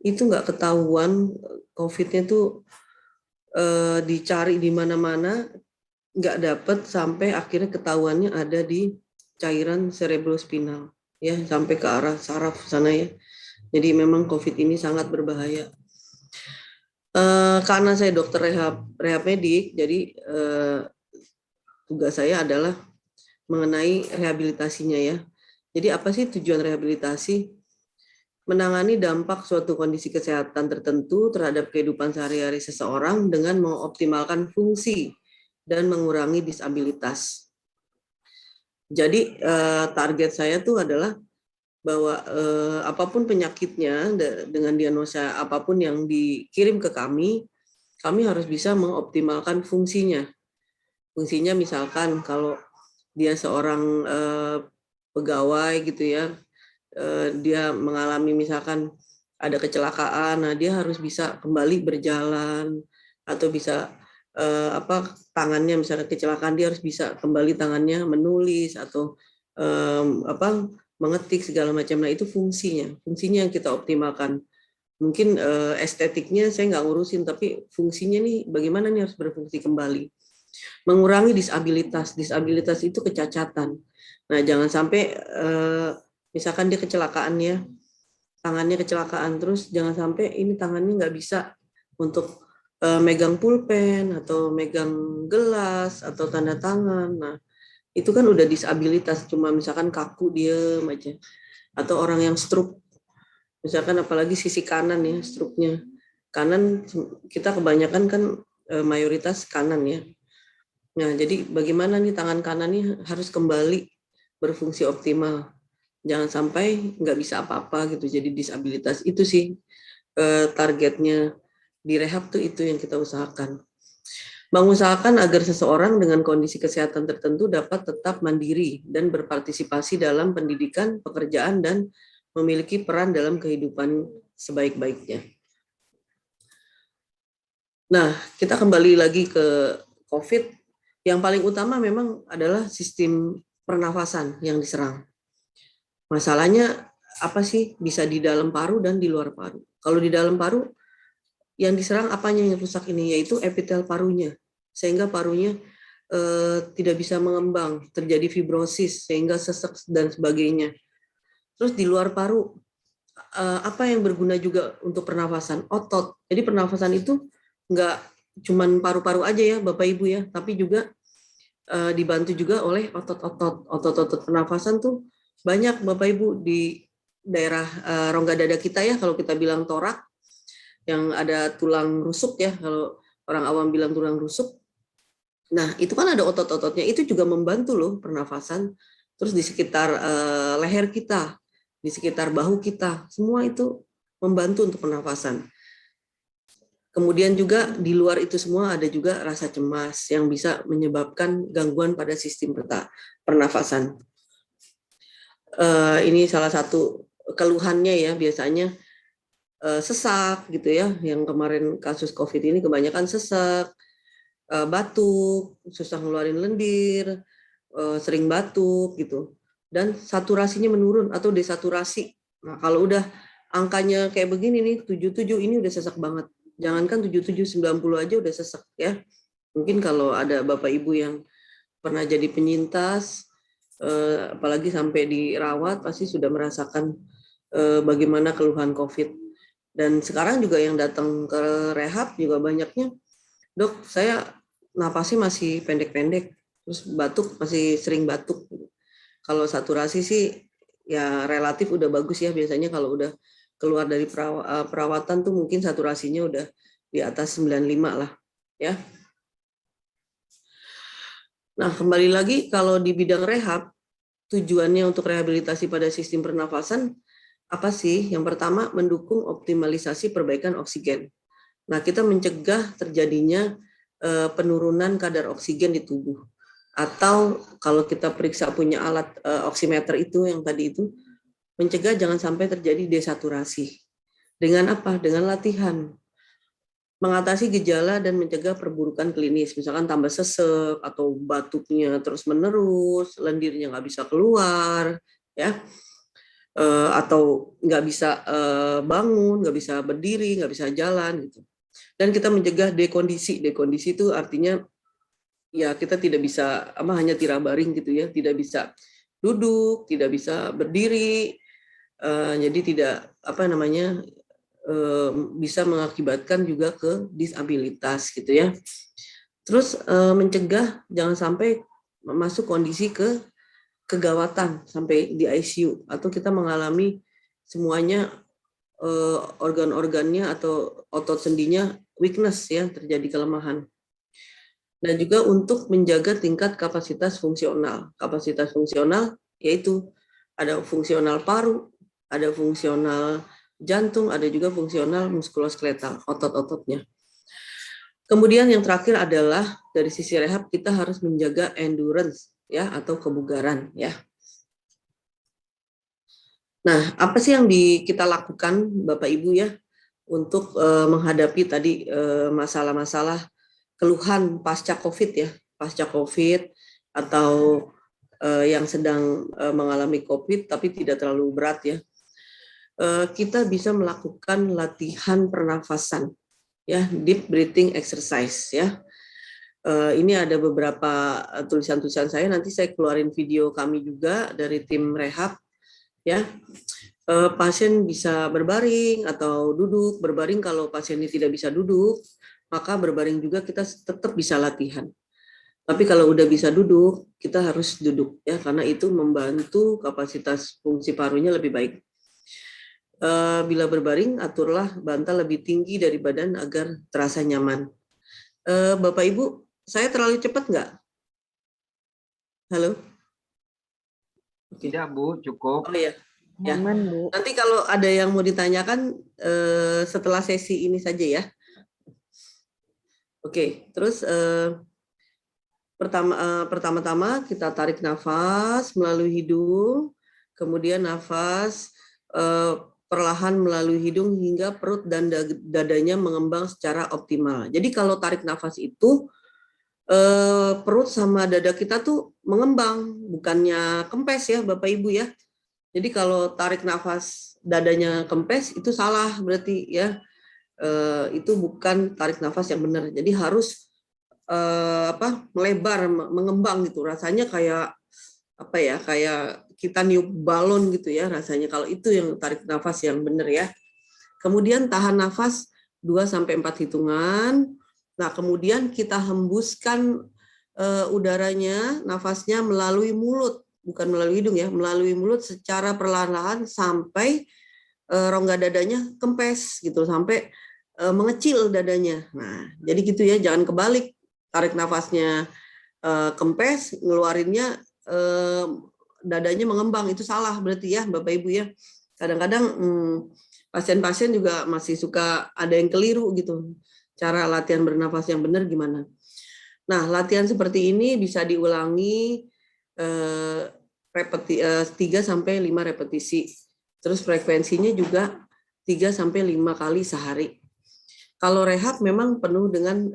itu nggak ketahuan COVID-nya tuh dicari di mana-mana, nggak dapet sampai akhirnya ketahuannya ada di cairan cerebrospinal ya, sampai ke arah saraf sana ya. Jadi memang COVID ini sangat berbahaya. Karena saya dokter rehab medik, jadi tugas saya adalah mengenai rehabilitasinya ya. Jadi apa sih tujuan rehabilitasi? Menangani dampak suatu kondisi kesehatan tertentu terhadap kehidupan sehari-hari seseorang dengan mengoptimalkan fungsi dan mengurangi disabilitas. Jadi target saya tuh adalah bahwa apapun penyakitnya dengan diagnosa apapun yang dikirim ke kami harus bisa mengoptimalkan fungsinya. Fungsinya misalkan kalau dia seorang pegawai gitu ya, dia mengalami misalkan ada kecelakaan, nah dia harus bisa kembali berjalan atau bisa tangannya misalnya kecelakaan dia harus bisa kembali tangannya menulis atau mengetik segala macam. Nah itu fungsinya yang kita optimalkan. Mungkin estetiknya saya nggak ngurusin, tapi fungsinya nih bagaimana nih harus berfungsi kembali. Mengurangi disabilitas itu kecacatan. Nah jangan sampai misalkan dia kecelakaan ya, tangannya kecelakaan, terus jangan sampai ini tangannya nggak bisa untuk megang pulpen atau megang gelas atau tanda tangan. Nah itu kan udah disabilitas, cuma misalkan kaku diem aja. Atau orang yang stroke, misalkan apalagi sisi kanan ya, stroke-nya. Kanan kita kebanyakan kan mayoritas kanan ya. Nah jadi bagaimana nih tangan kanan nih harus kembali berfungsi optimal. Jangan sampai nggak bisa apa-apa gitu, jadi disabilitas. Itu sih targetnya di rehab tuh, itu yang kita usahakan. Mengusahakan agar seseorang dengan kondisi kesehatan tertentu dapat tetap mandiri dan berpartisipasi dalam pendidikan, pekerjaan, dan memiliki peran dalam kehidupan sebaik-baiknya. Nah, kita kembali lagi ke COVID. Yang paling utama memang adalah sistem pernafasan yang diserang. Masalahnya apa sih? Bisa di dalam paru dan di luar paru. Kalau di dalam paru, yang diserang apanya yang rusak ini, yaitu epitel parunya, sehingga parunya tidak bisa mengembang, terjadi fibrosis, sehingga sesek dan sebagainya. Terus di luar paru, apa yang berguna juga untuk pernafasan? Otot. Jadi pernafasan itu nggak cuman paru-paru aja ya Bapak Ibu ya, tapi juga dibantu juga oleh otot-otot pernafasan tuh banyak Bapak Ibu di daerah rongga dada kita ya, kalau kita bilang torak yang ada tulang rusuk ya, kalau orang awam bilang tulang rusuk. Nah, itu kan ada otot-ototnya, itu juga membantu loh pernafasan. Terus di sekitar leher kita, di sekitar bahu kita, semua itu membantu untuk pernafasan. Kemudian juga di luar itu semua ada juga rasa cemas yang bisa menyebabkan gangguan pada sistem pernafasan. Ini salah satu keluhannya ya, biasanya sesak gitu ya, yang kemarin kasus COVID ini kebanyakan sesak, batuk, susah ngeluarin lendir, sering batuk gitu, dan saturasinya menurun atau desaturasi. Nah, kalau udah angkanya kayak begini nih, 77 ini udah sesak banget. Jangankan 77, 90 aja udah sesak ya. Mungkin kalau ada Bapak Ibu yang pernah jadi penyintas, apalagi sampai dirawat, pasti sudah merasakan bagaimana keluhan COVID. Dan sekarang juga yang datang ke rehab juga banyaknya, dok saya napasnya masih pendek-pendek, terus batuk masih sering batuk. Kalau saturasi sih ya relatif udah bagus ya, biasanya kalau udah keluar dari perawatan tuh mungkin saturasinya udah di atas 95 lah ya. Nah, kembali lagi kalau di bidang rehab, tujuannya untuk rehabilitasi pada sistem pernafasan apa sih? Yang pertama, mendukung optimalisasi perbaikan oksigen. Nah, kita mencegah terjadinya penurunan kadar oksigen di tubuh. Atau kalau kita periksa punya alat oximeter itu yang tadi itu, mencegah jangan sampai terjadi desaturasi. Dengan apa? Dengan latihan. Mengatasi gejala dan mencegah perburukan klinis, misalkan tambah sesek atau batuknya terus-menerus, lendirnya nggak bisa keluar, ya, atau nggak bisa bangun, nggak bisa berdiri, nggak bisa jalan, gitu. Dan kita mencegah dekondisi. Dekondisi itu artinya ya kita tidak bisa hanya tirabaring gitu ya, tidak bisa duduk, tidak bisa berdiri. Jadi tidak bisa mengakibatkan juga ke disabilitas gitu ya. Terus mencegah jangan sampai masuk kondisi kegawatan sampai di ICU atau kita mengalami semuanya organ-organnya atau otot sendinya weakness ya, terjadi kelemahan. Dan juga untuk menjaga tingkat kapasitas fungsional. Kapasitas fungsional yaitu ada fungsional paru, ada fungsional jantung, ada juga fungsional muskuloskeletal, otot-ototnya. Kemudian yang terakhir adalah dari sisi rehab kita harus menjaga endurance ya atau kebugaran ya. Nah, apa sih yang kita lakukan Bapak Ibu ya untuk menghadapi tadi masalah-masalah keluhan pasca COVID ya, pasca COVID atau yang sedang mengalami COVID tapi tidak terlalu berat ya. Kita bisa melakukan latihan pernafasan ya, deep breathing exercise ya. Ini ada beberapa tulisan-tulisan saya, nanti saya keluarin video kami juga dari tim rehab ya. Pasien bisa berbaring atau duduk. Berbaring kalau pasien ini tidak bisa duduk, maka berbaring juga kita tetap bisa latihan. Tapi kalau udah bisa duduk, kita harus duduk ya, karena itu membantu kapasitas fungsi parunya lebih baik. Bila berbaring, aturlah bantal lebih tinggi dari badan agar terasa nyaman. Bapak Ibu, saya terlalu cepat nggak? Halo? Tidak Bu, cukup. Oh iya. Ya. Bu. Nanti kalau ada yang mau ditanyakan setelah sesi ini saja ya. Oke, terus pertama-tama kita tarik nafas melalui hidung, kemudian nafas perlahan melalui hidung hingga perut dan dadanya mengembang secara optimal. Jadi kalau tarik nafas itu perut sama dada kita tuh mengembang, bukannya kempes ya Bapak Ibu ya. Jadi kalau tarik nafas dadanya kempes itu salah berarti ya. Itu bukan tarik nafas yang benar. Jadi harus melebar, mengembang gitu. Rasanya kayak kayak kita niup balon gitu ya rasanya. Kalau itu yang tarik nafas yang benar ya. Kemudian tahan nafas 2-4 hitungan. Nah, kemudian kita hembuskan udaranya, nafasnya melalui mulut, bukan melalui hidung ya, melalui mulut secara perlahan-lahan sampai rongga dadanya kempes gitu, sampai mengecil dadanya. Nah, jadi gitu ya, jangan kebalik. Tarik nafasnya kempes, ngeluarinnya dadanya mengembang, itu salah berarti ya Bapak Ibu ya. Kadang-kadang pasien-pasien juga masih suka ada yang keliru gitu. Cara latihan bernafas yang benar gimana? Nah, latihan seperti ini bisa diulangi 3 sampai 5 repetisi. Terus frekuensinya juga 3 sampai 5 kali sehari. Kalau rehab memang penuh dengan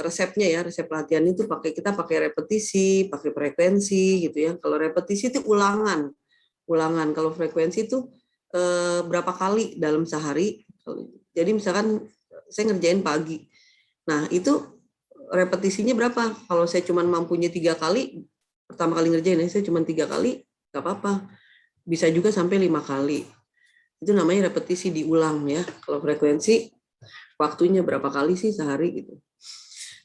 resepnya ya, resep latihan itu kita pakai repetisi, pakai frekuensi gitu ya. Kalau repetisi itu ulangan. Kalau frekuensi itu berapa kali dalam sehari. Jadi misalkan saya ngerjain pagi. Nah, itu repetisinya berapa? Kalau saya cuma mampunya 3 kali, pertama kali ngerjain saya cuma 3 kali, nggak apa-apa. Bisa juga sampai 5 kali. Itu namanya repetisi diulang ya. Kalau frekuensi waktunya berapa kali sih sehari gitu.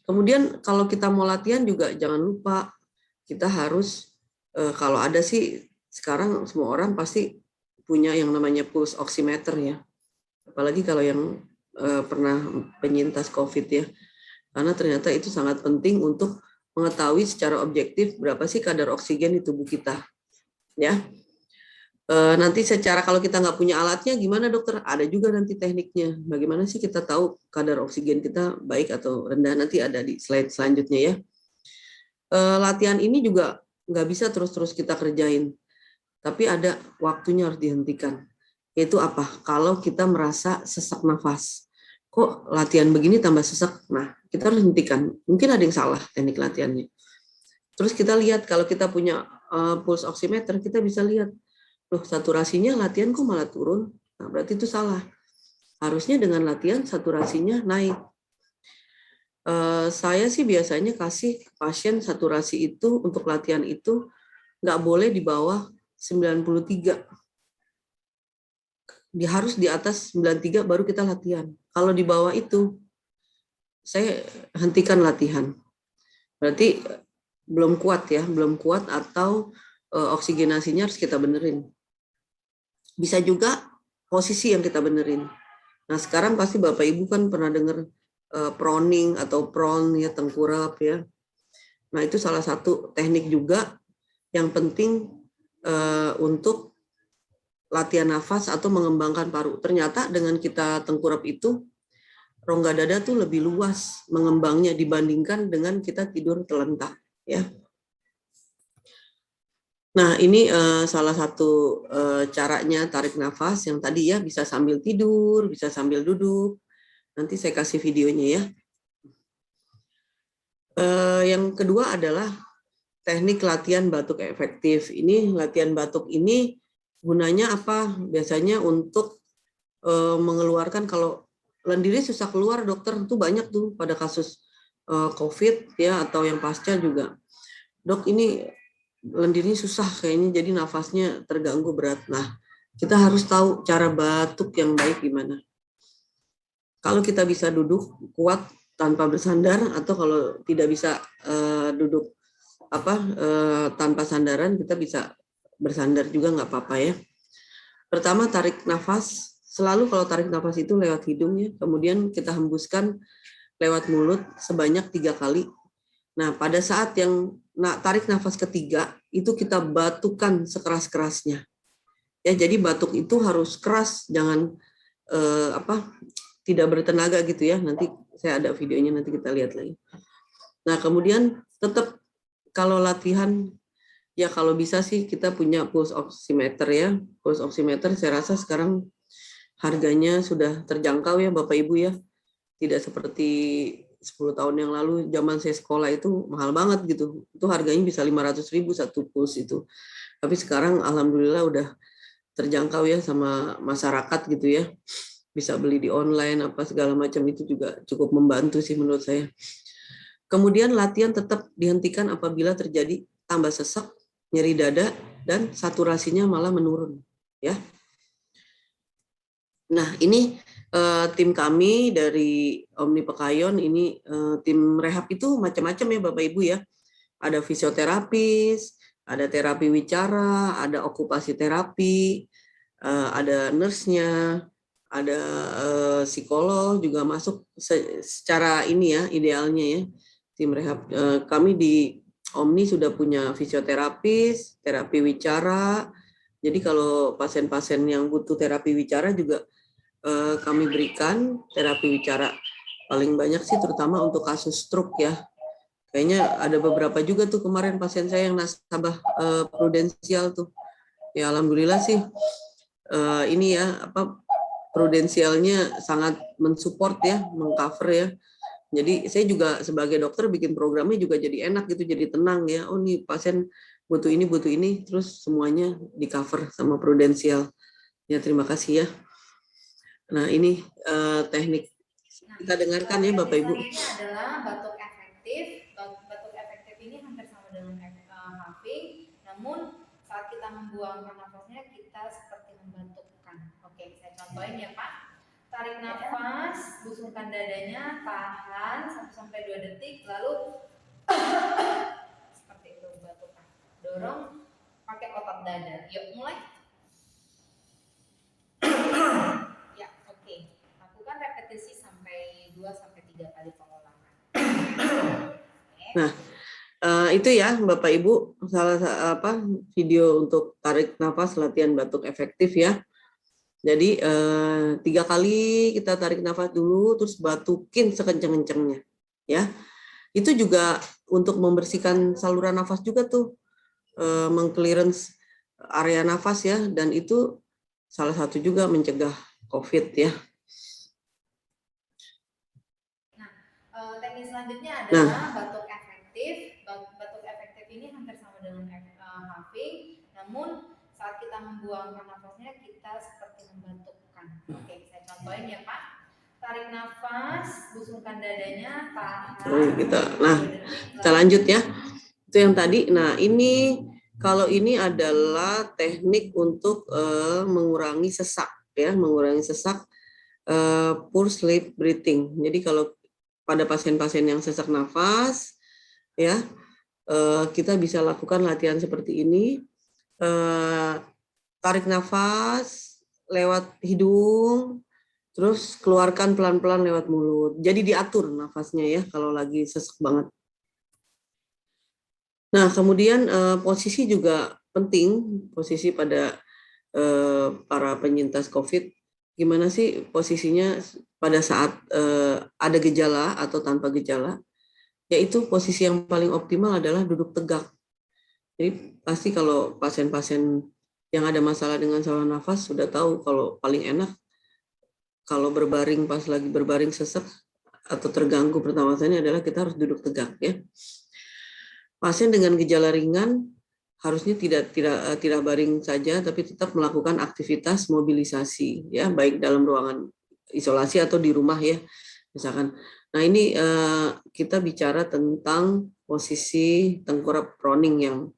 Kemudian kalau kita mau latihan juga jangan lupa kita harus kalau ada sih sekarang semua orang pasti punya yang namanya pulse oximeter ya. Apalagi kalau yang pernah penyintas COVID ya. Karena ternyata itu sangat penting untuk mengetahui secara objektif berapa sih kadar oksigen di tubuh kita. Ya. Nanti secara kalau kita nggak punya alatnya gimana dokter? Ada juga nanti tekniknya. Bagaimana sih kita tahu kadar oksigen kita baik atau rendah? Nanti ada di slide selanjutnya ya. Latihan ini juga nggak bisa terus-terus kita kerjain. Tapi ada waktunya harus dihentikan. Yaitu apa? Kalau kita merasa sesak nafas. Kok latihan begini tambah sesak? Nah, kita harus hentikan. Mungkin ada yang salah teknik latihannya. Terus kita lihat kalau kita punya pulse oximeter, kita bisa lihat loh, saturasinya latihan kok malah turun. Nah, berarti itu salah. Harusnya dengan latihan saturasinya naik. Saya sih biasanya kasih pasien saturasi itu untuk latihan itu nggak boleh di bawah 93. Harus di atas 93 baru kita latihan. Kalau di bawah itu, saya hentikan latihan. Berarti belum kuat ya, belum kuat atau oksigenasinya harus kita benerin. Bisa juga posisi yang kita benerin. Nah, sekarang pasti Bapak Ibu kan pernah dengar proning atau prone ya, tengkurap ya. Nah, itu salah satu teknik juga yang penting untuk latihan nafas atau mengembangkan paru. Ternyata dengan kita tengkurap itu rongga dada tuh lebih luas mengembangnya dibandingkan dengan kita tidur terlentang ya. Nah, ini salah satu caranya tarik nafas yang tadi ya, bisa sambil tidur, bisa sambil duduk. Nanti saya kasih videonya ya. Yang kedua adalah teknik latihan batuk efektif. Ini latihan batuk ini gunanya apa? Biasanya untuk mengeluarkan, kalau lendirnya susah keluar dokter, itu banyak tuh pada kasus COVID ya, atau yang pasca juga. Dok, ini lendirnya susah kayaknya, jadi nafasnya terganggu berat. Nah, kita harus tahu cara batuk yang baik gimana. Kalau kita bisa duduk kuat tanpa bersandar, atau kalau tidak bisa duduk tanpa sandaran, kita bisa bersandar juga nggak apa-apa ya. Pertama, tarik nafas. Selalu kalau tarik nafas itu lewat hidung ya, kemudian kita hembuskan lewat mulut sebanyak 3 kali. Nah, pada saat yang tarik nafas ketiga, itu kita batukan sekeras-kerasnya. Ya, jadi batuk itu harus keras, jangan tidak bertenaga gitu ya. Nanti saya ada videonya, nanti kita lihat lagi. Nah, kemudian tetap kalau latihan, ya kalau bisa sih kita punya pulse oximeter ya. Pulse oximeter saya rasa sekarang harganya sudah terjangkau ya Bapak Ibu ya. Tidak seperti 10 tahun yang lalu, zaman saya sekolah itu mahal banget gitu. Itu harganya bisa 500.000 satu pulse itu. Tapi sekarang alhamdulillah udah terjangkau ya sama masyarakat gitu ya. Bisa beli di online apa segala macam, itu juga cukup membantu sih menurut saya. Kemudian latihan tetap dihentikan apabila terjadi tambah sesak, nyeri dada, dan saturasinya malah menurun ya. Nah, ini tim kami dari Omni Pekayon, ini tim rehab itu macam-macam ya Bapak Ibu ya. ada fisioterapis, ada terapi wicara, ada okupasi terapi, ada nurse-nya, ada psikolog juga masuk secara ini ya, idealnya ya, tim rehab. Kami di Omni sudah punya fisioterapis, terapi wicara. Jadi kalau pasien-pasien yang butuh terapi wicara juga kami berikan terapi wicara. Paling banyak sih terutama untuk kasus stroke ya. Kayaknya ada beberapa juga tuh kemarin pasien saya yang nasabah prudensial tuh. Ya alhamdulillah sih ini ya prudensialnya sangat mensupport ya, mengcover ya. Jadi saya juga sebagai dokter bikin programnya juga jadi enak gitu, jadi tenang ya. Oh nih pasien butuh ini, terus semuanya di cover sama prudensial. Ya terima kasih ya. Nah ini teknik kita dengarkan ya Bapak Ibu. Selanjutnya adalah batuk efektif. Batuk efektif ini hampir sama dengan huffing, namun saat kita membuangkan nafasnya kita seperti membatukkan. Oke, saya contohin ya Pak. Tarik nafas, busungkan dadanya, tahan 1-2 detik, lalu seperti itu batukkan. Dorong pakai otot dada. Yuk mulai. Ya, oke. Lakukan repetisi sampai 2-3 kali pengulangan. Nah, itu ya Bapak Ibu salah video untuk tarik nafas latihan batuk efektif ya. Jadi 3 kali kita tarik nafas dulu, terus batukin sekenceng-kencengnya, ya. Itu juga untuk membersihkan saluran nafas juga tuh, mengclearance area nafas ya, dan itu salah satu juga mencegah COVID ya. Nah, teknik selanjutnya adalah batuk efektif. Batuk efektif ini hampir sama dengan huffing, namun saat kita membuangkan nafasnya kita seperti membatukkan. Oke, saya contohin ya Pak. Tarik nafas, busungkan dadanya, tahan. Kita lanjut ya. Itu yang tadi. Nah ini kalau ini adalah teknik untuk mengurangi sesak ya, mengurangi sesak poor sleep breathing. Jadi kalau pada pasien-pasien yang sesak nafas ya, kita bisa lakukan latihan seperti ini. Tarik nafas lewat hidung, terus keluarkan pelan-pelan lewat mulut. Jadi diatur nafasnya ya kalau lagi sesak banget. Nah kemudian posisi juga penting, posisi pada para penyintas COVID. Gimana sih posisinya pada saat ada gejala atau tanpa gejala? Yaitu posisi yang paling optimal adalah duduk tegak. Jadi pasti kalau pasien-pasien yang ada masalah dengan saluran nafas sudah tahu kalau paling enak kalau berbaring, pas lagi berbaring sesak atau terganggu pernafasannya adalah kita harus duduk tegak ya. Pasien dengan gejala ringan harusnya tidak baring saja, tapi tetap melakukan aktivitas mobilisasi ya, baik dalam ruangan isolasi atau di rumah ya misalkan. Nah ini kita bicara tentang posisi tengkurap proning yang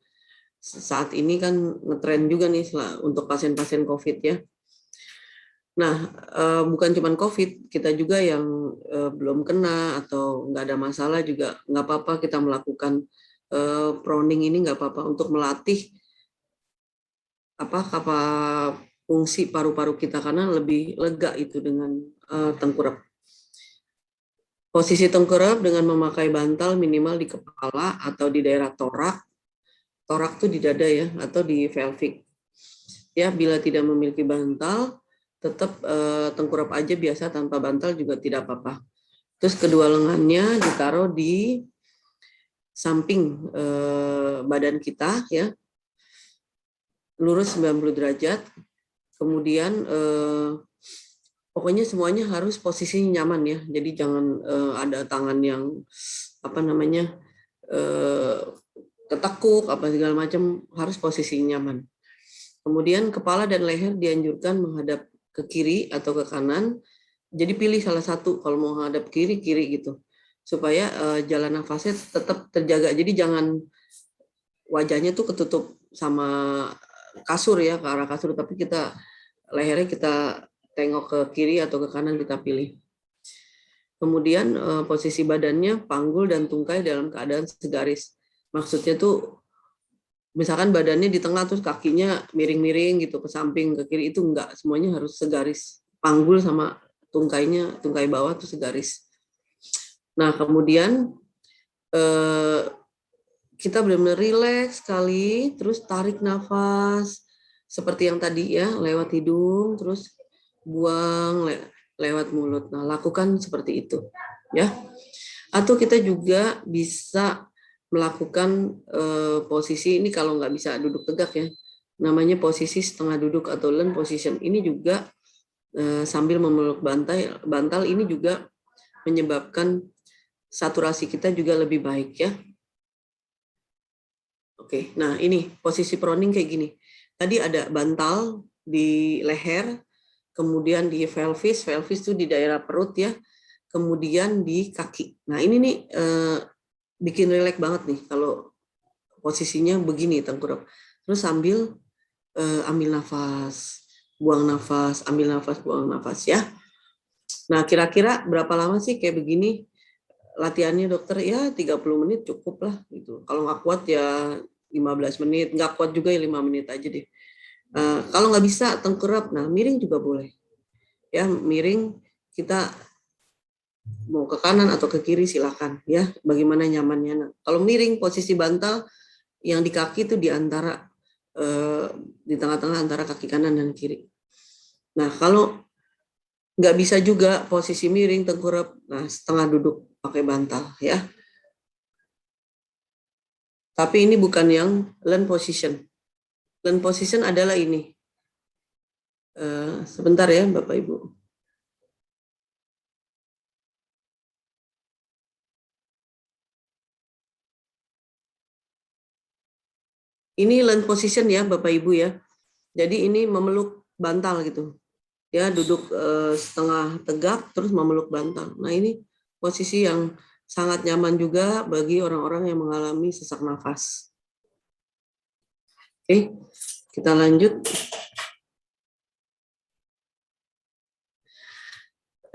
saat ini kan ngetren juga nih untuk pasien-pasien COVID ya. Nah, bukan cuma COVID, kita juga yang belum kena atau nggak ada masalah juga nggak apa-apa kita melakukan proning ini, nggak apa-apa untuk melatih fungsi paru-paru kita karena lebih lega itu dengan tengkurap. Posisi tengkurap dengan memakai bantal minimal di kepala atau di daerah torak. Torak tuh di dada ya, atau di pelvic. Ya, bila tidak memiliki bantal, tetap tengkurap aja biasa tanpa bantal juga tidak apa-apa. Terus kedua lengannya ditaruh di samping badan kita ya, lurus 90 derajat. Kemudian pokoknya semuanya harus posisinya nyaman ya. Jadi jangan ada tangan yang ketekuk apa segala macam, harus posisi nyaman. Kemudian kepala dan leher dianjurkan menghadap ke kiri atau ke kanan. Jadi pilih salah satu, kalau mau menghadap kiri gitu, supaya jalan nafasnya tetap terjaga. Jadi jangan wajahnya tuh ketutup sama kasur ya, ke arah kasur, tapi lehernya kita tengok ke kiri atau ke kanan, kita pilih. Kemudian posisi badannya panggul dan tungkai dalam keadaan segaris. Maksudnya tuh misalkan badannya di tengah terus kakinya miring-miring gitu ke samping ke kiri, itu enggak, semuanya harus segaris, panggul sama tungkainya, tungkai bawah tuh segaris. Nah kemudian kita benar-benar rileks sekali, terus tarik nafas seperti yang tadi ya, lewat hidung terus buang lewat mulut. Nah lakukan seperti itu ya. Atau kita juga bisa melakukan posisi ini, kalau nggak bisa duduk tegak ya, namanya posisi setengah duduk atau lone position. Ini juga sambil memeluk bantal ini juga menyebabkan saturasi kita juga lebih baik ya. Oke, nah ini posisi proning kayak gini. Tadi ada bantal di leher, kemudian di pelvis itu di daerah perut ya, kemudian di kaki. Nah ini nih bikin rileks banget nih kalau posisinya begini tengkurap. Terus sambil ambil nafas, buang nafas, ambil nafas, buang nafas ya. Nah kira-kira berapa lama sih kayak begini latihannya dokter? Ya 30 menit cukup lah gitu. Kalau nggak kuat ya 15 menit, nggak kuat juga ya 5 menit aja deh. Kalau nggak bisa tengkurap, nah miring juga boleh. Ya miring, kita mau ke kanan atau ke kiri silakan ya, bagaimana nyamannya. Nah, kalau miring posisi bantal yang di kaki itu di antara di tengah-tengah antara kaki kanan dan kiri. Nah kalau nggak bisa juga posisi miring tengkurap, nah setengah duduk pakai bantal ya. Tapi ini bukan yang lone position. Lone position adalah ini. Sebentar ya Bapak Ibu. Ini lone position ya Bapak Ibu ya. Jadi ini memeluk bantal gitu. Ya duduk setengah tegak terus memeluk bantal. Nah ini posisi yang sangat nyaman juga bagi orang-orang yang mengalami sesak nafas. Oke, kita lanjut.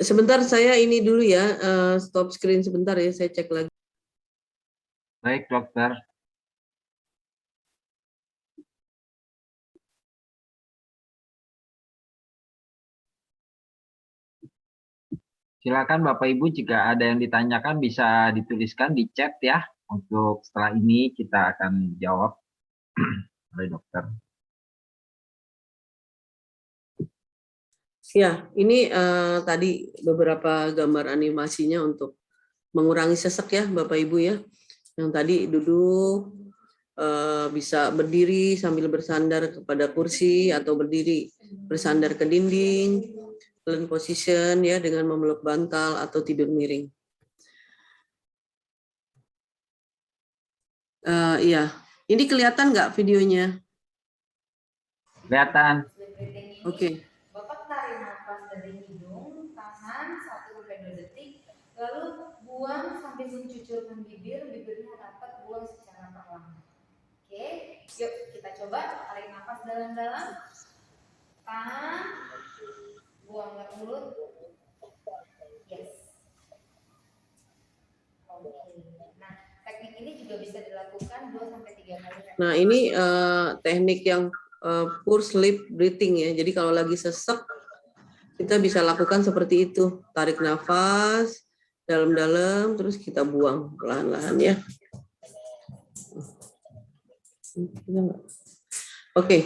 Sebentar saya ini dulu ya, stop screen sebentar ya, saya cek lagi. Baik dokter. Silakan Bapak Ibu jika ada yang ditanyakan bisa dituliskan di chat ya. Untuk setelah ini kita akan jawab oleh dokter. Ya, ini tadi beberapa gambar animasinya untuk mengurangi sesek ya Bapak Ibu ya. Yang tadi duduk, bisa berdiri sambil bersandar kepada kursi atau berdiri bersandar ke dinding, lone position ya dengan memeluk bantal atau tidur miring. Iya, ini kelihatan nggak videonya? Kelihatan. Oke. Bapak tarik nafas dari hidung, tahan 1-2 detik, lalu buang sambil mencucurkan bibirnya dapat buang secara perlahan. Oke, yuk kita coba tarik nafas dalam-dalam, tahan, buang ke mulut, yes. Oke, nah teknik ini juga bisa dilakukan 2-3 kali. Nah ini teknik yang pure sleep breathing ya. Jadi kalau lagi sesek kita bisa lakukan seperti itu. Tarik nafas dalam-dalam terus kita buang perlahan-lahan ya. Oke.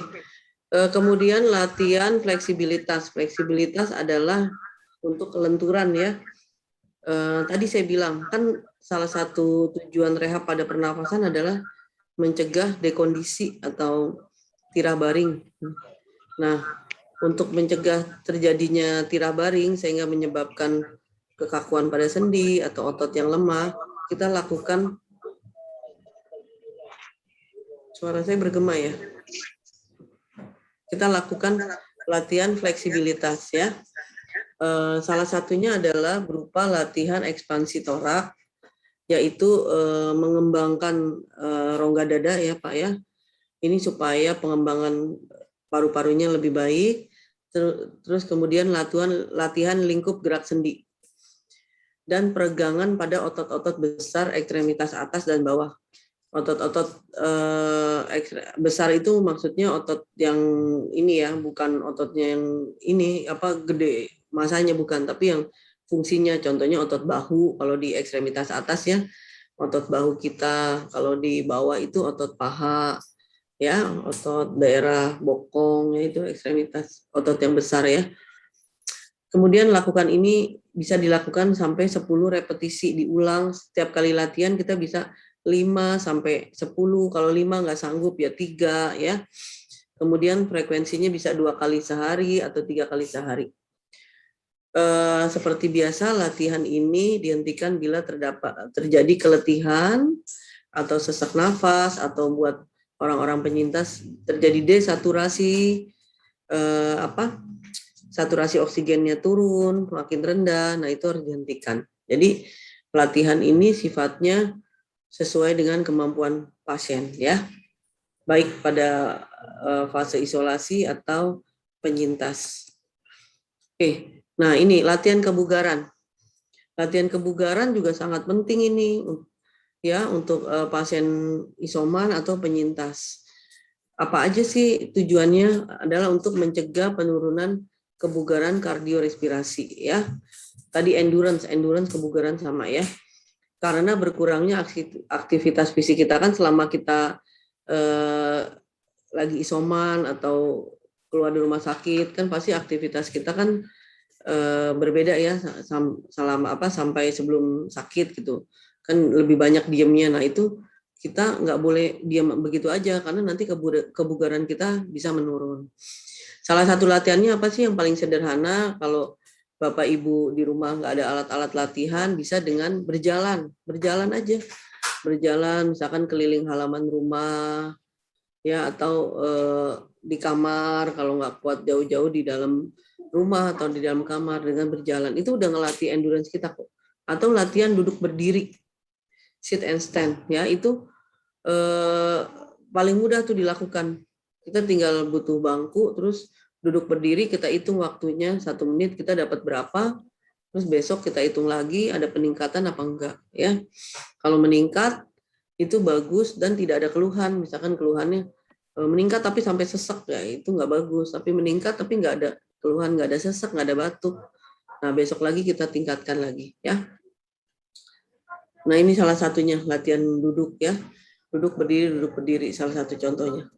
Kemudian latihan fleksibilitas. Fleksibilitas adalah untuk kelenturan ya. Tadi saya bilang kan salah satu tujuan rehab pada pernafasan adalah mencegah dekondisi atau tirah baring. Nah, untuk mencegah terjadinya tirah baring sehingga menyebabkan kekakuan pada sendi atau otot yang lemah, kita lakukan, suara saya bergema ya. Kita lakukan latihan fleksibilitas ya. Salah satunya adalah berupa latihan ekspansi torak, yaitu mengembangkan rongga dada ya Pak ya. Ini supaya pengembangan paru-parunya lebih baik. Terus kemudian latihan lingkup gerak sendi dan peregangan pada otot-otot besar ekstremitas atas dan bawah. Otot-otot besar itu maksudnya otot yang ini ya, bukan ototnya yang ini apa gede masanya, bukan, tapi yang fungsinya, contohnya otot bahu kalau di ekstremitas atas ya, otot bahu kita, kalau di bawah itu otot paha ya, otot daerah bokong ya, itu ekstremitas otot yang besar ya. Kemudian lakukan ini bisa dilakukan sampai 10 repetisi, diulang setiap kali latihan. Kita bisa 5 sampai 10, kalau 5 nggak sanggup ya 3 ya. Kemudian frekuensinya bisa 2 kali sehari atau 3 kali sehari. Seperti biasa, latihan ini dihentikan bila terjadi keletihan atau sesak nafas, atau buat orang-orang penyintas terjadi desaturasi, saturasi oksigennya turun, makin rendah, nah itu harus dihentikan. Jadi pelatihan ini sifatnya sesuai dengan kemampuan pasien ya, baik pada fase isolasi atau penyintas. Oke, nah ini latihan kebugaran. Latihan kebugaran juga sangat penting ini ya untuk pasien isoman atau penyintas. Apa aja sih tujuannya? Adalah untuk mencegah penurunan kebugaran kardiorespirasi ya. Tadi endurance kebugaran sama ya. Karena berkurangnya aktivitas fisik kita kan selama kita lagi isoman atau keluar dari rumah sakit, kan pasti aktivitas kita kan berbeda ya selama sampai sebelum sakit gitu. Kan lebih banyak diamnya. Nah, itu kita nggak boleh diam begitu aja, karena nanti kebugaran kita bisa menurun. Salah satu latihannya apa sih yang paling sederhana? Kalau Bapak Ibu di rumah nggak ada alat-alat latihan, bisa dengan berjalan aja. Berjalan misalkan keliling halaman rumah, ya, atau di kamar kalau nggak kuat jauh-jauh di dalam rumah atau di dalam kamar dengan berjalan. Itu udah ngelatih endurance kita kok. Atau latihan duduk berdiri, sit and stand, ya itu paling mudah tuh dilakukan. Kita tinggal butuh bangku, terus duduk berdiri, kita hitung waktunya 1 menit kita dapat berapa, terus besok kita hitung lagi ada peningkatan apa enggak ya. Kalau meningkat itu bagus dan tidak ada keluhan, misalkan keluhannya meningkat tapi sampai sesak ya, itu nggak bagus. Tapi meningkat tapi nggak ada keluhan, nggak ada sesak, nggak ada batuk, nah besok lagi kita tingkatkan lagi ya. Nah ini salah satunya latihan duduk ya, duduk berdiri salah satu contohnya.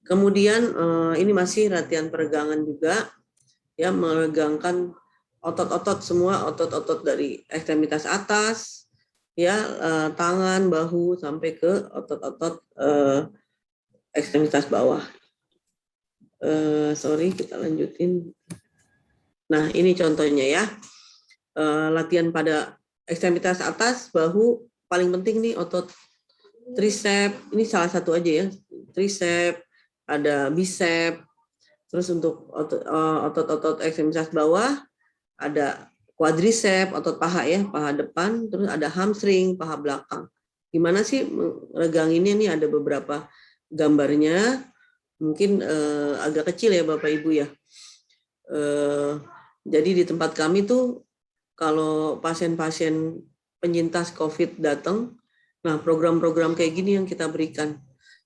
Kemudian ini masih latihan peregangan juga ya, meregangkan otot-otot semua, otot-otot dari ekstremitas atas ya, tangan, bahu sampai ke otot-otot ekstremitas bawah. Kita lanjutin. Nah ini contohnya ya, latihan pada ekstremitas atas, bahu, paling penting nih otot tricep, ini salah satu aja ya, tricep, ada bicep, terus untuk otot-otot ekstremitas bawah ada quadricep, otot paha ya, paha depan, terus ada hamstring, paha belakang. Gimana sih mereganginnya? Nih ada beberapa gambarnya, mungkin agak kecil ya Bapak Ibu ya. Jadi di tempat kami tuh kalau pasien-pasien penyintas COVID datang, nah program-program kayak gini yang kita berikan.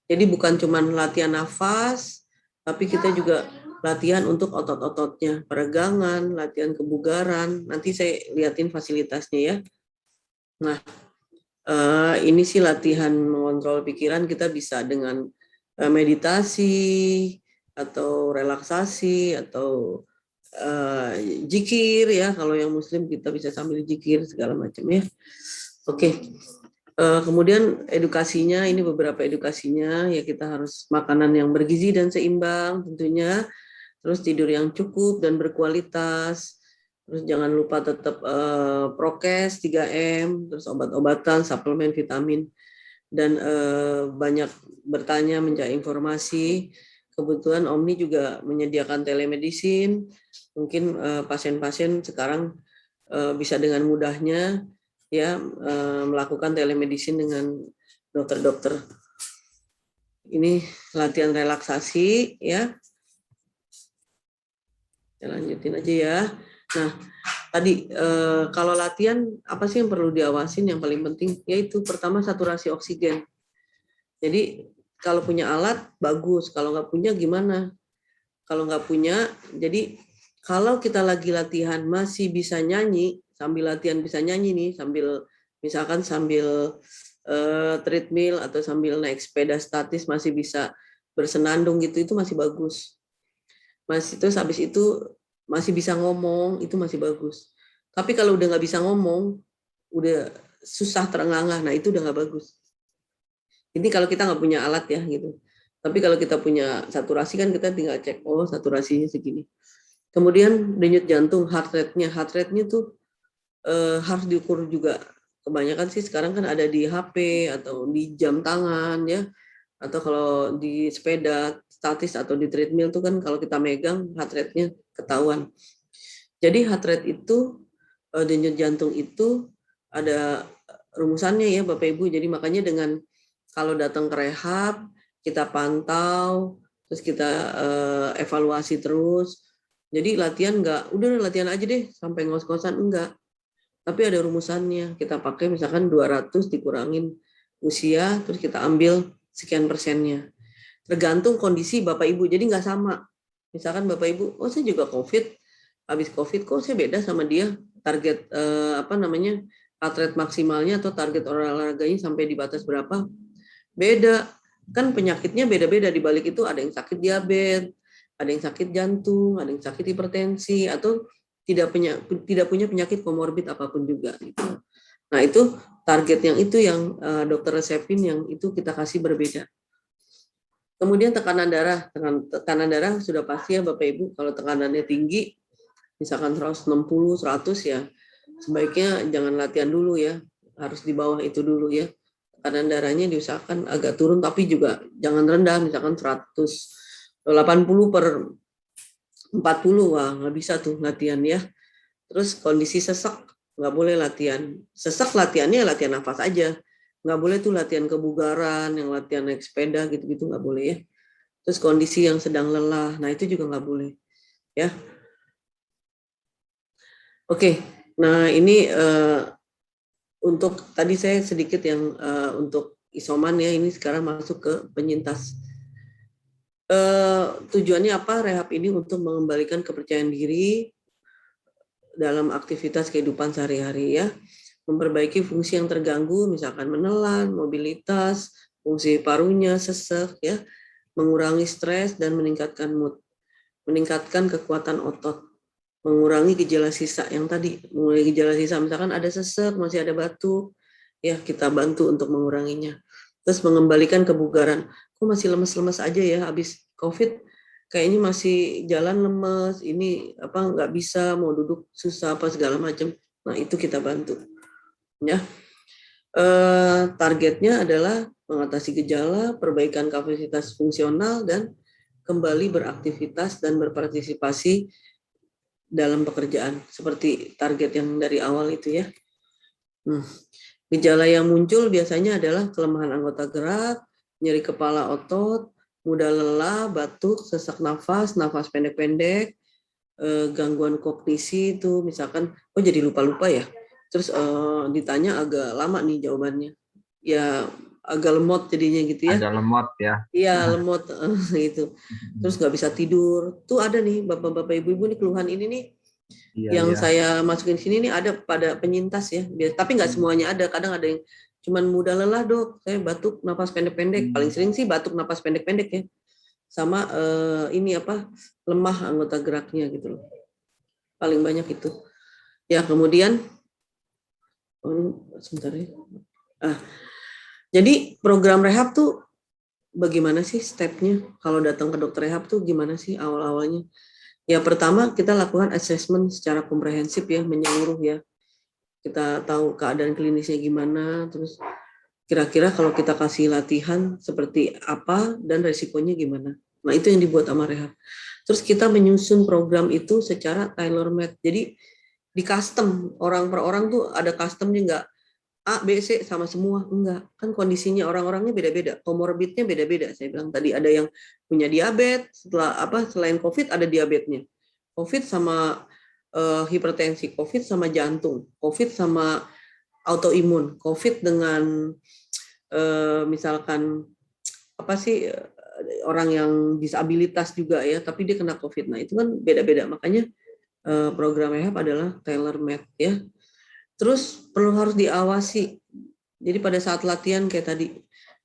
Jadi bukan cuma latihan nafas, tapi kita juga latihan untuk otot-ototnya, peregangan, latihan kebugaran. Nanti saya liatin fasilitasnya ya. Nah, ini sih latihan mengontrol pikiran, kita bisa dengan meditasi atau relaksasi atau zikir ya. Kalau yang muslim kita bisa sambil zikir segala macam ya. Oke. Kemudian edukasinya, ini beberapa edukasinya ya, kita harus makanan yang bergizi dan seimbang tentunya, terus tidur yang cukup dan berkualitas, terus jangan lupa tetap prokes 3M, terus obat-obatan, suplemen, vitamin, dan banyak bertanya, mencari informasi. Kebetulan Omni juga menyediakan telemedicine, mungkin pasien-pasien sekarang bisa dengan mudahnya ya melakukan telemedicine dengan dokter-dokter. Ini latihan relaksasi ya. Kita lanjutin aja ya. Nah, tadi kalau latihan apa sih yang perlu diawasin? Yang paling penting yaitu pertama saturasi oksigen. Jadi kalau punya alat bagus, kalau nggak punya gimana? Kalau nggak punya, jadi kalau kita lagi latihan masih bisa nyanyi, sambil latihan bisa nyanyi nih, sambil misalkan sambil treadmill atau sambil naik sepeda statis masih bisa bersenandung gitu, itu masih bagus. Masih terus habis itu masih bisa ngomong, itu masih bagus. Tapi kalau udah nggak bisa ngomong, udah susah terengah-engah, nah itu udah nggak bagus. Ini kalau kita nggak punya alat ya gitu. Tapi kalau kita punya saturasi kan kita tinggal cek, oh saturasinya segini. Kemudian denyut jantung, heart rate-nya tuh harus diukur juga. Kebanyakan sih sekarang kan ada di HP atau di jam tangan ya, atau kalau di sepeda statis atau di treadmill tuh kan kalau kita megang heart rate-nya ketahuan. Jadi heart rate itu, denyut jantung itu ada rumusannya ya Bapak Ibu. Jadi makanya dengan kalau datang ke rehab, kita pantau, terus kita evaluasi terus. Jadi latihan enggak, udah latihan aja deh sampai ngos-ngosan, enggak. Tapi ada rumusannya, kita pakai misalkan 200 dikurangin usia, terus kita ambil sekian persennya. Tergantung kondisi Bapak Ibu, jadi nggak sama. Misalkan Bapak Ibu, oh saya juga COVID, habis COVID kok saya beda sama dia, target heart rate maksimalnya atau target olahraganya sampai di batas berapa? Beda. Kan penyakitnya beda-beda, di balik itu ada yang sakit diabetes, ada yang sakit jantung, ada yang sakit hipertensi, atau tidak punya penyakit komorbid apapun juga gitu. Nah, itu target yang dokter resepin yang itu kita kasih berbeda. Kemudian tekanan darah sudah pasti ya Bapak Ibu, kalau tekanannya tinggi misalkan 160, 100 ya sebaiknya jangan latihan dulu ya, harus di bawah itu dulu ya. Tekanan darahnya diusahakan agak turun, tapi juga jangan rendah, misalkan 180 per 40, wah nggak bisa tuh latihan ya. Terus kondisi sesak, nggak boleh latihan. Sesak latihannya latihan nafas aja. Nggak boleh tuh latihan kebugaran, yang latihan naik sepeda gitu-gitu nggak boleh ya. Terus kondisi yang sedang lelah, nah itu juga nggak boleh ya. Oke, nah ini untuk tadi saya sedikit yang untuk isoman ya, ini sekarang masuk ke penyintas. Tujuannya apa rehab ini? Untuk mengembalikan kepercayaan diri dalam aktivitas kehidupan sehari-hari ya, memperbaiki fungsi yang terganggu, misalkan menelan, mobilitas, fungsi parunya, sesek ya, mengurangi stres dan meningkatkan mood, meningkatkan kekuatan otot, mengurangi gejala sisa yang tadi, mengurangi gejala sisa, misalkan ada sesek, masih ada batuk, ya kita bantu untuk menguranginya. Terus mengembalikan kebugaran, kok masih lemes-lemes aja ya habis COVID, kayaknya masih jalan lemes, ini apa nggak bisa, mau duduk susah apa segala macam. Nah itu kita bantu, ya. Targetnya adalah mengatasi gejala, perbaikan kapasitas fungsional dan kembali beraktivitas dan berpartisipasi dalam pekerjaan seperti target yang dari awal itu ya. Gejala yang muncul biasanya adalah kelemahan anggota gerak, nyeri kepala otot, mudah lelah, batuk, sesak nafas, nafas pendek-pendek, gangguan kognisi itu misalkan, oh jadi lupa-lupa ya. Terus ditanya agak lama nih jawabannya. Ya agak lemot jadinya gitu ya. Agak lemot ya. Iya lemot gitu. Terus nggak bisa tidur. Tuh ada nih bapak-bapak ibu-ibu nih keluhan ini nih. Yang saya masukin sini nih ada pada penyintas ya. Tapi nggak semuanya ada. Kadang ada yang cuman mudah lelah dok. Saya batuk napas pendek-pendek. Paling sering sih batuk napas pendek-pendek ya. Sama ini apa lemah anggota geraknya gitu loh. Paling banyak itu. Ya kemudian sebentar ya. Jadi program rehab tuh bagaimana sih stepnya? Kalau datang ke dokter rehab tuh gimana sih awal-awalnya? Ya pertama kita lakukan assessment secara komprehensif ya, menyeluruh ya. Kita tahu keadaan klinisnya gimana, terus kira-kira kalau kita kasih latihan seperti apa dan resikonya gimana. Nah itu yang dibuat sama rehab. Terus kita menyusun program itu secara tailor-made. Jadi di custom, orang per orang tuh ada customnya, nggak A, B, C sama semua, enggak. Kan kondisinya orang-orangnya beda-beda, komorbidnya beda-beda. Saya bilang tadi ada yang punya diabetes, selain COVID ada diabetesnya. COVID sama hipertensi, COVID sama jantung, COVID sama autoimun, COVID dengan misalkan apa sih orang yang disabilitas juga ya, tapi dia kena COVID. Nah, itu kan beda-beda. Makanya program rehab adalah tailor made ya. Terus harus diawasi. Jadi pada saat latihan kayak tadi,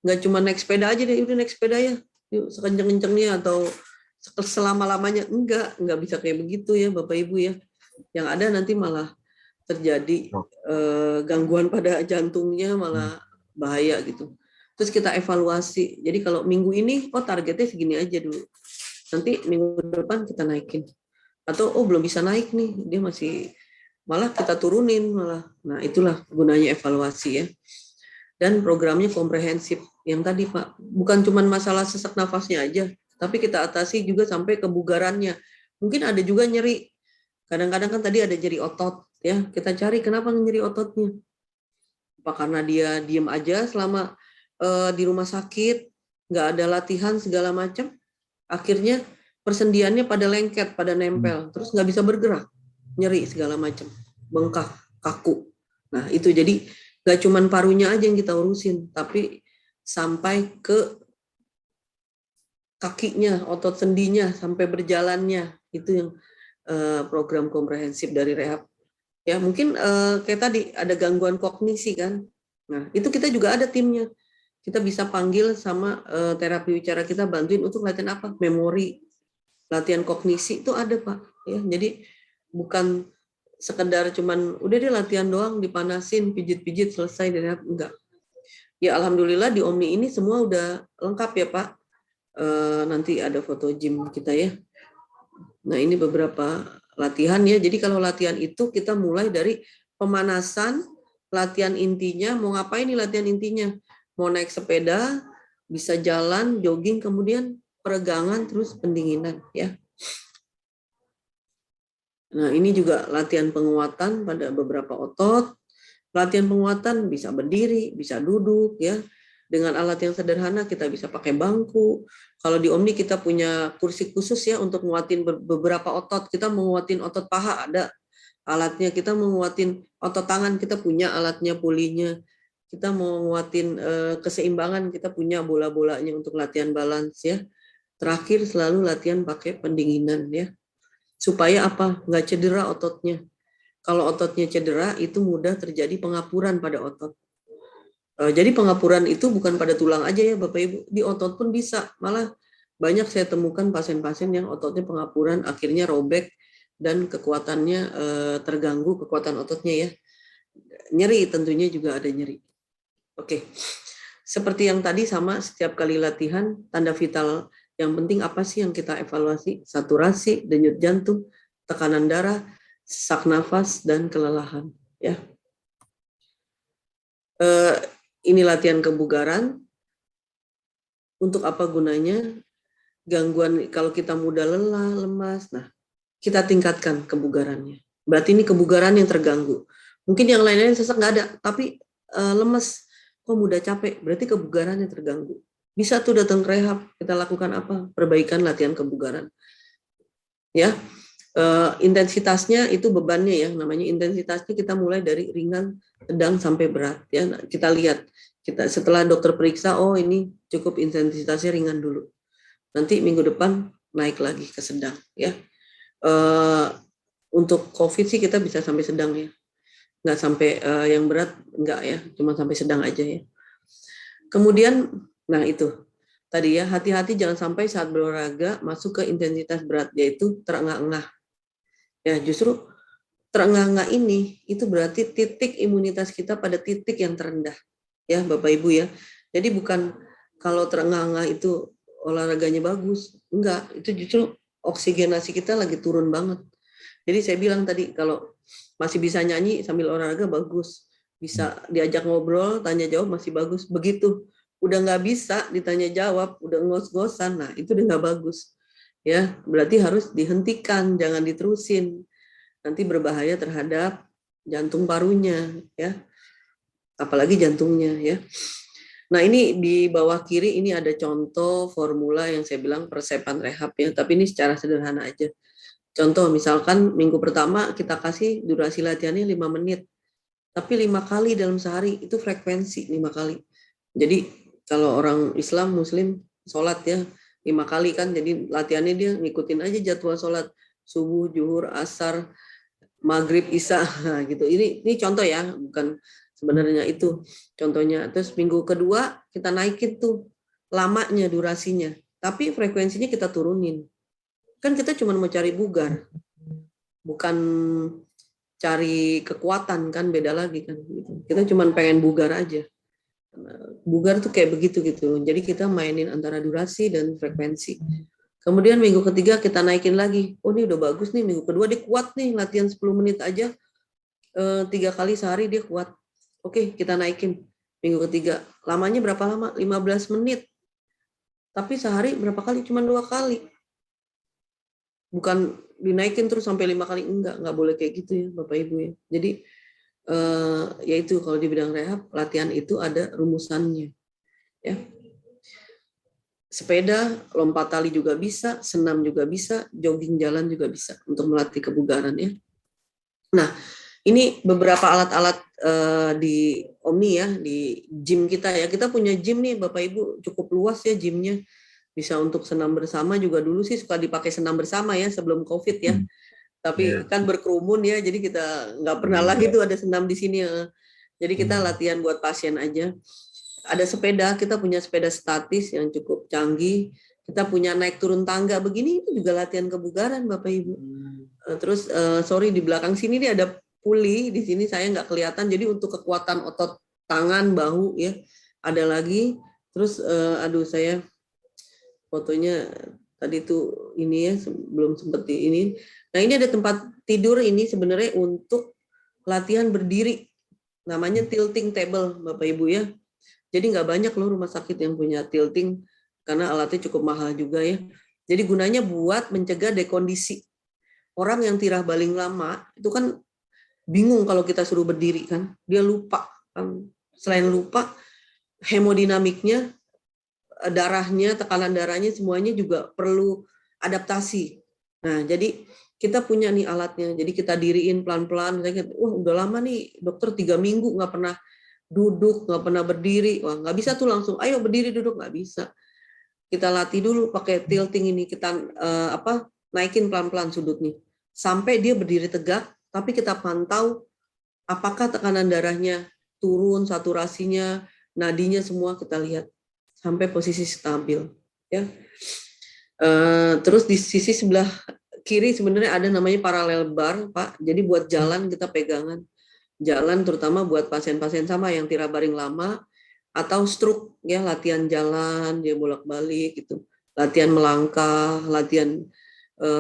nggak cuma naik sepeda aja deh, udah naik sepeda ya, yuk sekenceng-kencengnya atau selama-lamanya. Enggak bisa kayak begitu ya Bapak Ibu ya. Yang ada nanti malah terjadi gangguan pada jantungnya, malah bahaya gitu. Terus kita evaluasi. Jadi kalau minggu ini, targetnya segini aja dulu. Nanti minggu depan kita naikin. Atau belum bisa naik nih, dia masih, malah kita turunin malah. Nah, itulah gunanya evaluasi ya. Dan programnya komprehensif. Yang tadi Pak, bukan cuma masalah sesak nafasnya aja, tapi kita atasi juga sampai kebugarannya. Mungkin ada juga nyeri. Kadang-kadang kan tadi ada nyeri otot ya. Kita cari kenapa nyeri ototnya. Apa karena dia diem aja selama di rumah sakit, nggak ada latihan segala macam, akhirnya persendiannya pada lengket, pada nempel, terus nggak bisa bergerak, nyeri segala macam, bengkak, kaku. Nah itu jadi nggak cuman parunya aja yang kita urusin, tapi sampai ke kakinya, otot sendinya, sampai berjalannya. Itu yang program komprehensif dari rehab. Ya mungkin kayak tadi ada gangguan kognisi kan. Nah itu kita juga ada timnya. Kita bisa panggil sama terapi bicara kita, bantuin untuk latihan apa? Memori, latihan kognisi itu ada Pak. Ya, jadi bukan sekedar cuman udah deh latihan doang, dipanasin, pijit-pijit selesai dan enggak. Ya alhamdulillah di Omni ini semua udah lengkap ya Pak. Nanti ada foto gym kita ya. Nah ini beberapa latihan ya. Jadi kalau latihan itu kita mulai dari pemanasan, latihan intinya. Mau ngapain nih latihan intinya? Mau naik sepeda, bisa jalan, jogging, kemudian peregangan, terus pendinginan ya. Nah ini juga latihan penguatan pada beberapa otot. Latihan penguatan bisa berdiri, bisa duduk ya. Dengan alat yang sederhana kita bisa pakai bangku. Kalau di Omni kita punya kursi khusus ya untuk nguatin beberapa otot. Kita menguatin otot paha ada alatnya, kita menguatin otot tangan, kita punya alatnya, pulinya. Kita mau nguatin keseimbangan, kita punya bola-bolanya untuk latihan balance ya. Terakhir selalu latihan pakai pendinginan ya. Supaya apa? Nggak cedera ototnya. Kalau ototnya cedera itu mudah terjadi pengapuran pada otot. Jadi pengapuran itu bukan pada tulang aja ya Bapak Ibu, di otot pun bisa. Malah banyak saya temukan pasien-pasien yang ototnya pengapuran akhirnya robek dan kekuatannya terganggu, kekuatan ototnya ya. Nyeri tentunya juga ada nyeri. Oke, seperti yang tadi sama setiap kali latihan, tanda vital yang penting apa sih yang kita evaluasi? Saturasi, denyut jantung, tekanan darah, sesak nafas, dan kelelahan. Ya. Ini latihan kebugaran. Untuk apa gunanya? Gangguan kalau kita mudah lelah, lemas, nah kita tingkatkan kebugarannya. Berarti ini kebugaran yang terganggu. Mungkin yang lain-lain sesak nggak ada, tapi lemes. Kok mudah capek, berarti kebugarannya terganggu. Bisa tuh datang ke rehab, kita lakukan apa? Perbaikan latihan kebugaran. Ya, intensitasnya itu bebannya ya, namanya intensitasnya kita mulai dari ringan, sedang sampai berat. Ya, kita lihat, kita setelah dokter periksa, oh ini cukup intensitasnya ringan dulu. Nanti minggu depan naik lagi ke sedang. Ya, untuk COVID sih kita bisa sampai sedang ya. Nggak sampai yang berat, enggak ya, cuma sampai sedang aja ya. Kemudian, nah itu tadi ya, hati-hati jangan sampai saat berolahraga masuk ke intensitas berat, yaitu terengah-engah. Ya justru terengah-engah ini itu berarti titik imunitas kita pada titik yang terendah, ya Bapak Ibu ya. Jadi bukan kalau terengah-engah itu olahraganya bagus, enggak, itu justru oksigenasi kita lagi turun banget. Jadi saya bilang tadi kalau masih bisa nyanyi sambil olahraga bagus, bisa diajak ngobrol, tanya jawab masih bagus. Begitu udah nggak bisa ditanya jawab, udah ngos-ngosan, nah itu udah nggak bagus. Ya, berarti harus dihentikan, jangan diterusin. Nanti berbahaya terhadap jantung parunya, ya. Apalagi jantungnya, ya. Nah, ini di bawah kiri ini ada contoh formula yang saya bilang persiapan rehab ya, tapi ini secara sederhana aja. Contoh misalkan minggu pertama kita kasih durasi latihannya 5 menit. Tapi 5 kali dalam sehari itu frekuensi 5 kali. Jadi kalau orang Islam, Muslim sholat ya 5 kali kan, jadi latihannya dia ngikutin aja jadwal sholat subuh, zuhur, asar, maghrib, isya gitu. Ini contoh ya, bukan sebenarnya itu contohnya. Terus minggu kedua kita naikin tuh lamanya, durasinya, tapi frekuensinya kita turunin. Kan kita cuma mau cari bugar, bukan cari kekuatan, kan beda lagi kan. Kita cuma pengen bugar aja. Bugar tuh kayak begitu gitu. Jadi kita mainin antara durasi dan frekuensi. Kemudian minggu ketiga kita naikin lagi. Oh ini udah bagus nih, minggu kedua dia kuat nih, latihan 10 menit aja 3 kali sehari dia kuat. Oke, kita naikin minggu ketiga. Lamanya berapa lama? 15 menit. Tapi sehari berapa kali? Cuma 2 kali. Bukan dinaikin terus sampai 5 kali, enggak boleh kayak gitu ya Bapak Ibu ya. Jadi yaitu kalau di bidang rehab, latihan itu ada rumusannya ya. Sepeda, lompat tali juga bisa, senam juga bisa, jogging jalan juga bisa untuk melatih kebugaran ya. Nah, ini beberapa alat-alat di Omni ya, di gym kita ya. Kita punya gym nih Bapak Ibu, cukup luas ya gymnya. Bisa untuk senam bersama juga, dulu sih suka dipakai senam bersama ya sebelum COVID ya. Tapi kan berkerumun ya, jadi kita nggak pernah lagi tuh ada senam di sini. Jadi kita latihan buat pasien aja. Ada sepeda, kita punya sepeda statis yang cukup canggih. Kita punya naik turun tangga begini, itu juga latihan kebugaran Bapak Ibu. Terus sorry di belakang sini nih ada puli, di sini saya nggak kelihatan. Jadi untuk kekuatan otot tangan, bahu ya ada lagi. Terus aduh saya fotonya tadi tuh ini ya belum sempat ini. Nah ini ada tempat tidur, ini sebenarnya untuk latihan berdiri. Namanya tilting table Bapak Ibu ya. Jadi nggak banyak loh rumah sakit yang punya tilting karena alatnya cukup mahal juga ya. Jadi gunanya buat mencegah dekondisi. Orang yang tirah baling lama itu kan bingung kalau kita suruh berdiri kan. Dia lupa kan. Selain lupa, hemodinamiknya, darahnya, tekanan darahnya semuanya juga perlu adaptasi. Nah, jadi kita punya nih alatnya. Jadi kita diriin pelan-pelan. Wah udah lama nih dokter 3 minggu nggak pernah duduk, nggak pernah berdiri. Wah nggak bisa tuh langsung, ayo berdiri duduk, nggak bisa. Kita latih dulu pakai tilting ini, kita naikin pelan-pelan sudut nih. Sampai dia berdiri tegak, tapi kita pantau apakah tekanan darahnya turun, saturasinya, nadinya semua kita lihat. Sampai posisi stabil. Ya. Terus di sisi sebelah kiri sebenarnya ada namanya paralel bar, Pak. Jadi buat jalan kita pegangan. Jalan terutama buat pasien-pasien sama yang tirah baring lama atau stroke ya, latihan jalan dia bolak-balik gitu. Latihan melangkah, latihan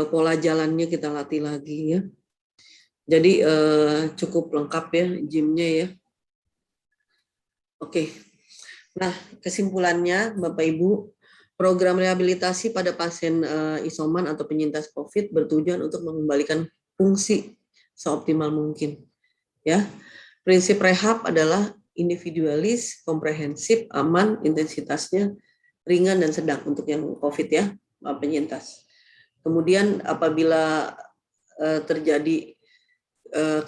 pola jalannya kita latih lagi ya. Jadi cukup lengkap ya gymnya ya. Oke. Nah, kesimpulannya Bapak Ibu, program rehabilitasi pada pasien isoman atau penyintas COVID bertujuan untuk mengembalikan fungsi seoptimal mungkin. Ya, prinsip rehab adalah individualis, komprehensif, aman, intensitasnya ringan dan sedang untuk yang COVID ya, penyintas. Kemudian apabila terjadi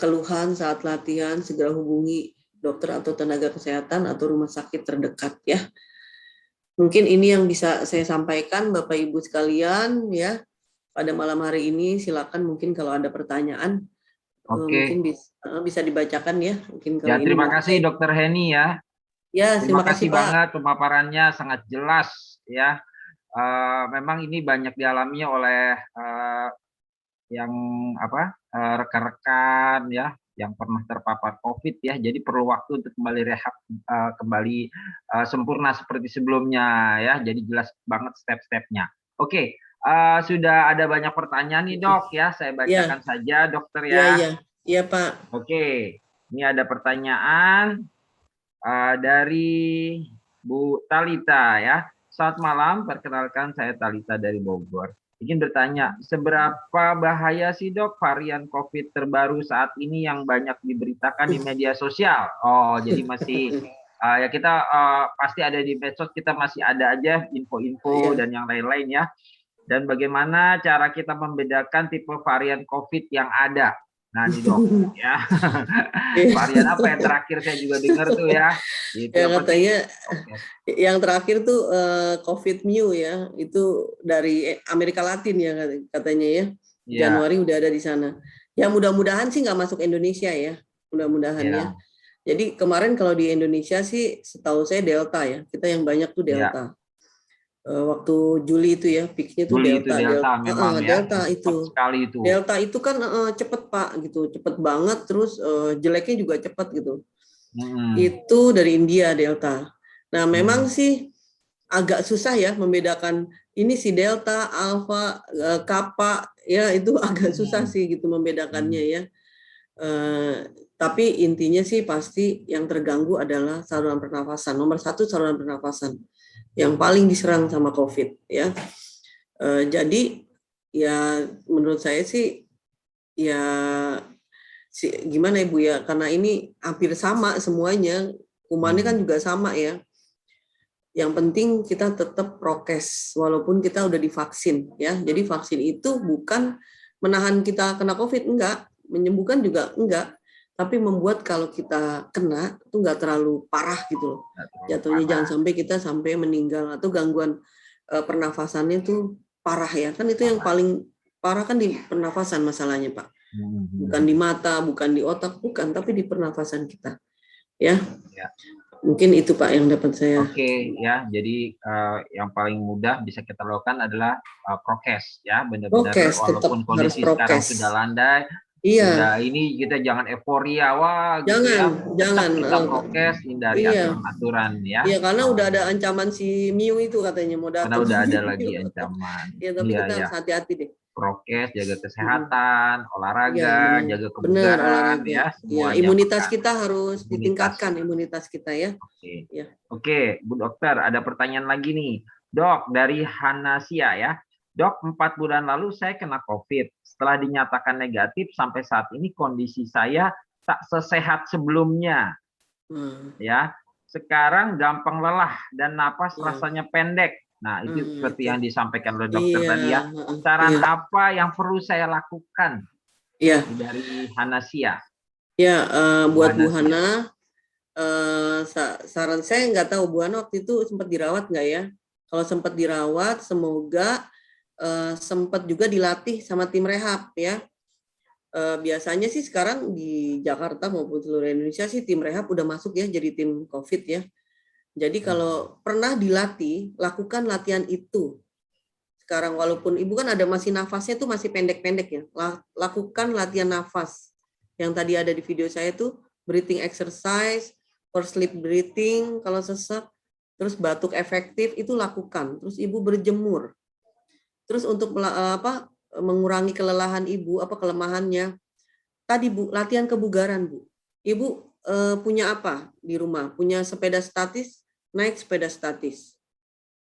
keluhan saat latihan, segera hubungi dokter atau tenaga kesehatan atau rumah sakit terdekat ya. Mungkin ini yang bisa saya sampaikan Bapak Ibu sekalian ya pada malam hari ini. Silakan mungkin kalau ada pertanyaan. Oke. Mungkin bisa dibacakan ya. Mungkin ya terima kasih Dokter Heni ya. Ya terima kasih Pak. Banget pemaparannya sangat jelas ya. Memang ini banyak dialami oleh yang rekan-rekan ya yang pernah terpapar COVID ya. Jadi perlu waktu untuk kembali rehab kembali sempurna seperti sebelumnya ya. Jadi jelas banget step-stepnya. Oke. Sudah ada banyak pertanyaan nih Dok ya, saya bacakan saja Dokter ya. Iya Pak. Oke, ini ada pertanyaan dari Bu Talita ya. Selamat malam, perkenalkan saya Talita dari Bogor. Ingin bertanya, seberapa bahaya sih Dok varian COVID terbaru saat ini yang banyak diberitakan di media sosial? Oh, jadi masih ya kita pasti ada di medsos, kita masih ada aja info-info dan yang lain-lain ya. Dan bagaimana cara kita membedakan tipe varian COVID yang ada? Nah nih dok, ya varian apa yang terakhir saya juga dengar tuh ya? Itu Ya apa sih? katanya Oke. yang terakhir tuh COVID Mu ya, itu dari Amerika Latin ya katanya ya. Iya, Januari udah ada di sana. Ya mudah-mudahan sih nggak masuk Indonesia ya, mudah-mudahan iya, ya. Jadi kemarin kalau di Indonesia sih setahu saya Delta ya, kita yang banyak tuh iya. Delta. Waktu Juli itu ya, peaknya tuh Juli itu Delta. Delta memang ya, Delta cepat itu. sekali itu. Delta itu kan cepet Pak gitu, cepet banget, terus jeleknya juga cepet gitu. Itu dari India Delta. Nah memang sih agak susah ya membedakan ini si Delta, Alpha, Kappa ya, itu agak susah sih gitu membedakannya ya. Tapi intinya sih pasti yang terganggu adalah saluran pernafasan. Nomor satu saluran pernafasan yang paling diserang sama COVID ya. Jadi ya menurut saya sih ya gimana Ibu ya, karena ini hampir sama semuanya, kumannya kan juga sama ya. Yang penting kita tetap prokes walaupun kita udah divaksin ya. Jadi vaksin itu bukan menahan kita kena COVID, enggak, menyembuhkan juga enggak, tapi membuat kalau kita kena itu enggak terlalu parah gitu loh. Jatuhnya jangan sampai kita sampai meninggal atau gangguan pernafasannya itu parah ya. Kan itu yang paling parah kan di pernafasan masalahnya Pak. Bukan di mata, bukan di otak, bukan, tapi di pernafasan kita. Ya. Mungkin itu Pak yang dapat saya. Oke ya, jadi yang paling mudah bisa kita lakukan adalah prokes ya, benar-benar walaupun kondisi sekarang sudah landai, sudah ini kita jangan euforia wah gitu ya. Jangan kita prokes, hindari aturan-aturan ya. Iya, karena udah ada ancaman si Miu itu katanya mau datang. Karena udah ada lagi ancaman. Iya, tapi kita harus hati-hati deh. Prokes, jaga kesehatan, olahraga, jaga kebugaran, benar, olahraga. ya. Ya, imunitas kita harus ditingkatkan, imunitas kita ya. Oke. Ya. Oke, Bu Dokter, ada pertanyaan lagi nih. Dok, dari Hanasia ya. Dok, 4 bulan lalu saya kena COVID. Setelah dinyatakan negatif, sampai saat ini kondisi saya tak sesehat sebelumnya. Ya, sekarang gampang lelah dan napas rasanya pendek. Nah, itu seperti yang disampaikan oleh dokter tadi ya. Saran apa yang perlu saya lakukan dari Hanasia? Ya, buat Bu Hana, saran saya nggak tahu Bu Hana waktu itu sempat dirawat nggak ya? Kalau sempat dirawat, semoga sempat juga dilatih sama tim rehab ya. Biasanya sih sekarang di Jakarta maupun seluruh Indonesia sih tim rehab udah masuk ya jadi tim COVID ya. Jadi kalau pernah dilatih, lakukan latihan itu. Sekarang walaupun Ibu kan ada masih nafasnya tuh masih pendek-pendek ya. Lakukan latihan nafas. Yang tadi ada di video saya tuh breathing exercise, for sleep breathing kalau sesak, terus batuk efektif itu lakukan. Terus Ibu berjemur. Terus untuk mengurangi kelelahan Ibu, kelemahannya. Tadi Bu, latihan kebugaran Bu. Ibu punya apa di rumah? Punya sepeda statis, naik sepeda statis.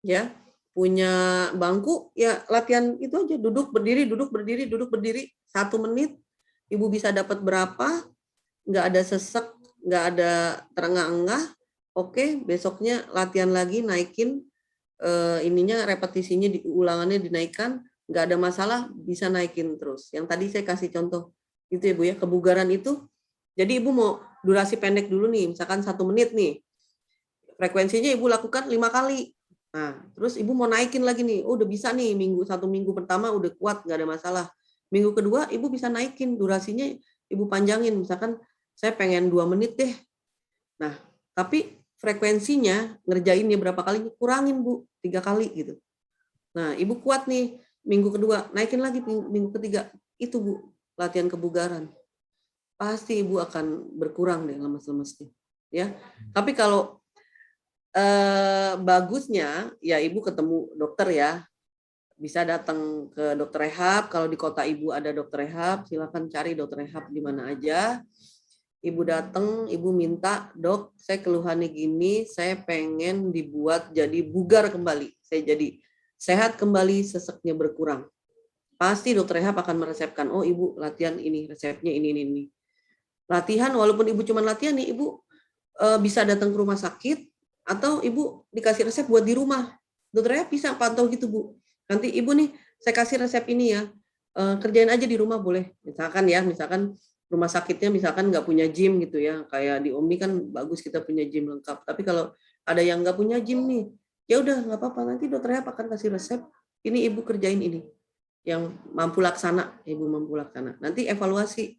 Ya, punya bangku, ya latihan itu aja, duduk berdiri, duduk berdiri, duduk berdiri 1 menit. Ibu bisa dapat berapa? Nggak ada sesek, nggak ada terengah-engah. Oke, besoknya latihan lagi, naikin repetisinya, ulangannya dinaikkan, nggak ada masalah, bisa naikin terus. Yang tadi saya kasih contoh itu ya Bu ya, kebugaran itu. Jadi Ibu mau durasi pendek dulu nih, misalkan 1 menit nih. Frekuensinya Ibu lakukan 5 kali. Nah, terus Ibu mau naikin lagi nih. Oh, udah bisa nih, 1 minggu pertama udah kuat, nggak ada masalah. Minggu kedua Ibu bisa naikin, durasinya Ibu panjangin. Misalkan saya pengen 2 menit deh. Nah, tapi frekuensinya ngerjainnya berapa kali, kurangin Bu, 3 kali gitu. Nah, Ibu kuat nih, minggu kedua, naikin lagi minggu ketiga. Itu Bu, latihan kebugaran. Pasti Ibu akan berkurang deh lemas-lemasnya. Ya, tapi kalau bagusnya ya Ibu ketemu dokter ya, bisa datang ke dokter rehab. Kalau di kota Ibu ada dokter rehab, silakan cari dokter rehab di mana aja. Ibu datang, Ibu minta, dok, saya keluhannya gini, saya pengen dibuat jadi bugar kembali, saya jadi sehat kembali, seseknya berkurang. Pasti dokter rehab akan meresepkan, oh Ibu latihan ini, resepnya ini. Latihan, walaupun Ibu cuma latihan nih, Ibu bisa datang ke rumah sakit, atau Ibu dikasih resep buat di rumah. Dokter rehab bisa pantau gitu Bu. Nanti Ibu nih, saya kasih resep ini ya, kerjain aja di rumah boleh. Misalkan rumah sakitnya misalkan nggak punya gym gitu ya, kayak di Omni kan bagus kita punya gym lengkap. Tapi kalau ada yang nggak punya gym nih, ya udah nggak apa-apa, nanti dokter Rehab akan kasih resep, ini ibu kerjain ini, yang mampu laksana, ibu mampu laksana. Nanti evaluasi,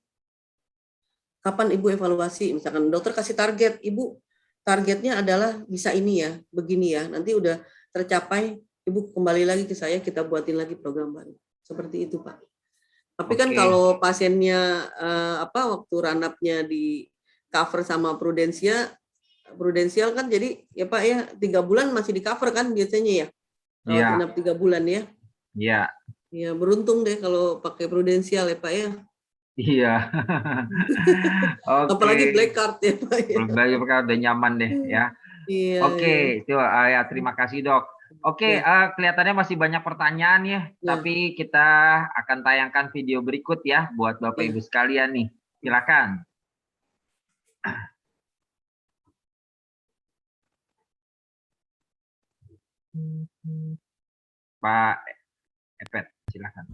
kapan ibu evaluasi, misalkan dokter kasih target, ibu targetnya adalah bisa ini ya, begini ya, nanti udah tercapai, ibu kembali lagi ke saya, kita buatin lagi program baru. Seperti itu Pak. Tapi kan kalau pasiennya waktu ranapnya di cover sama Prudensial kan jadi ya Pak ya 3 bulan masih di cover kan biasanya ya. Rawat inap 3 bulan ya. Iya. Ya beruntung deh kalau pakai Prudensial ya Pak ya. Iya. Apalagi black card ya Pak ya. Black card udah nyaman deh ya. Iya. Itu ya terima kasih Dok. Kelihatannya masih banyak pertanyaan ya, tapi kita akan tayangkan video berikut ya buat Bapak Ibu sekalian nih. Silakan. Pak Epet, silakan.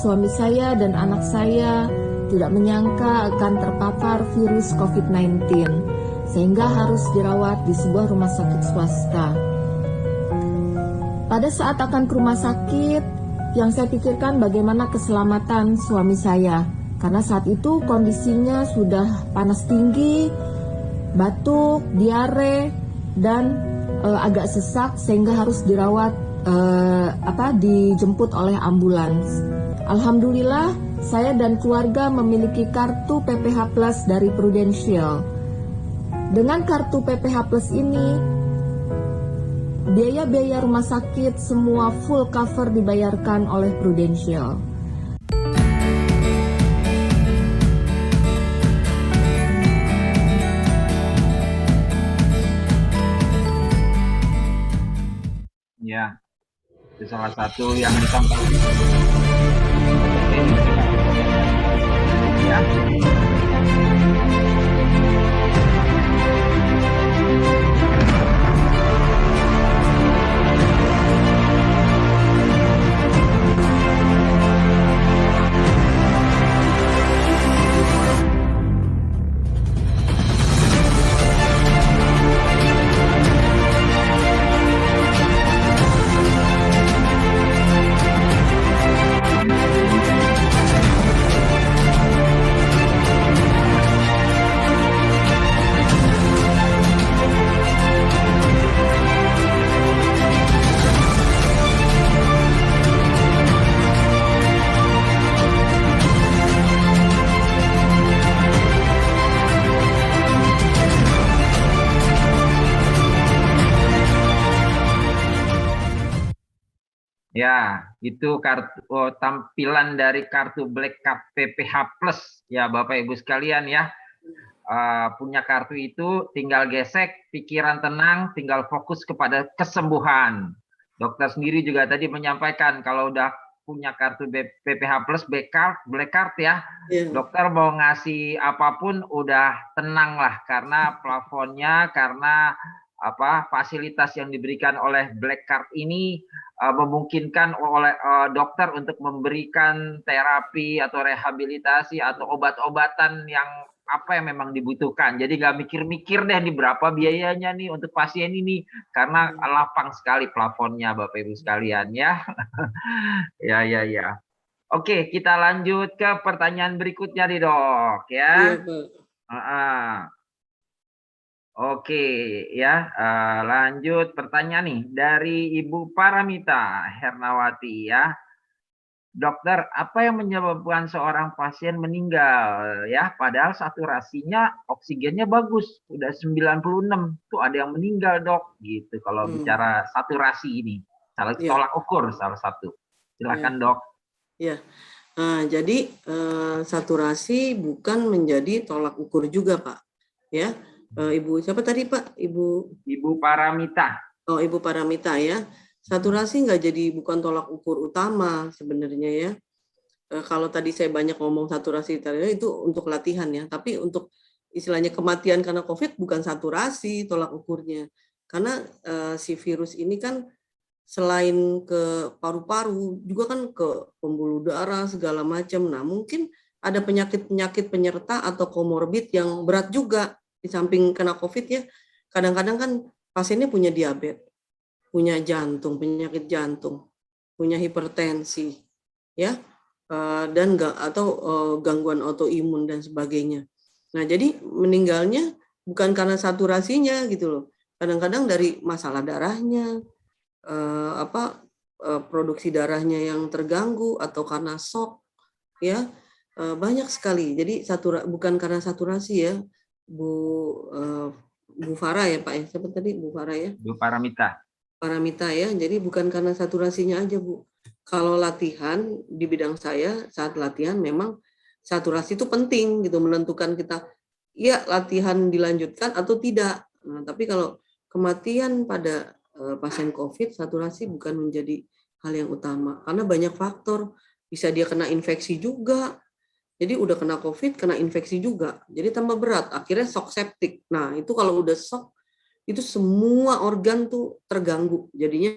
Suami saya dan anak saya tidak menyangka akan terpapar virus COVID-19, sehingga harus dirawat di sebuah rumah sakit swasta. Pada saat akan ke rumah sakit, yang saya pikirkan bagaimana keselamatan suami saya, karena saat itu kondisinya sudah panas tinggi, batuk, diare, dan agak sesak sehingga harus dirawat, dijemput oleh ambulans. Alhamdulillah, saya dan keluarga memiliki kartu PPH Plus dari Prudential. Dengan kartu PPH Plus ini, biaya-biaya rumah sakit semua full cover dibayarkan oleh Prudential. Ya, itu salah satu yang disampaikan. Ya. Ya, itu tampilan dari kartu Black Card PPH Plus ya Bapak Ibu sekalian ya. Punya kartu itu tinggal gesek, pikiran tenang, tinggal fokus kepada kesembuhan. Dokter sendiri juga tadi menyampaikan kalau udah punya kartu PPH Plus Black Card ya, dokter mau ngasih apapun udah tenang lah karena plafonnya, karena fasilitas yang diberikan oleh Black Card ini memungkinkan oleh dokter untuk memberikan terapi atau rehabilitasi atau obat-obatan yang yang memang dibutuhkan. Jadi nggak mikir-mikir deh nih berapa biayanya nih untuk pasien ini, karena lapang sekali plafonnya Bapak Ibu sekalian ya. ya. Oke, kita lanjut ke pertanyaan berikutnya nih Dok ya. Oke, ya, lanjut pertanyaan nih dari Ibu Paramita Hernawati ya. Dokter, apa yang menyebabkan seorang pasien meninggal ya? Padahal saturasinya oksigennya bagus, udah 96. Tuh ada yang meninggal, Dok. Gitu kalau bicara saturasi ini. Salah tolak ukur salah satu. Silakan, Dok. Ya. Nah, jadi saturasi bukan menjadi tolak ukur juga, Pak. Ya. Ibu siapa tadi, Pak? Ibu Paramita. Oh, Ibu Paramita ya. Saturasi nggak jadi bukan tolak ukur utama sebenarnya ya. Kalau tadi saya banyak ngomong saturasi itu untuk latihan ya, tapi untuk istilahnya kematian karena COVID bukan saturasi tolak ukurnya. Karena si virus ini kan selain ke paru-paru juga kan ke pembuluh darah segala macam. Nah, mungkin ada penyakit-penyakit penyerta atau komorbid yang berat juga di samping kena COVID ya. Kadang-kadang kan pasiennya punya diabetes, punya jantung, penyakit jantung, punya hipertensi, ya, dan atau gangguan autoimun dan sebagainya. Nah, jadi meninggalnya bukan karena saturasinya gitu loh. Kadang-kadang dari masalah darahnya, produksi darahnya yang terganggu atau karena shock, ya, banyak sekali. Jadi bukan karena saturasi ya, Bu Farah ya Pak ya, siapa tadi Bu Farah ya? Bu Paramita. Paramita ya, jadi bukan karena saturasinya aja Bu. Kalau latihan di bidang saya, saat latihan memang saturasi itu penting gitu, menentukan kita ya latihan dilanjutkan atau tidak. Nah, tapi kalau kematian pada pasien COVID, saturasi bukan menjadi hal yang utama karena banyak faktor. Bisa dia kena infeksi juga. Jadi udah kena COVID, kena infeksi juga. Jadi tambah berat, akhirnya shock septic. Nah, itu kalau udah shock, itu semua organ tuh terganggu. Jadinya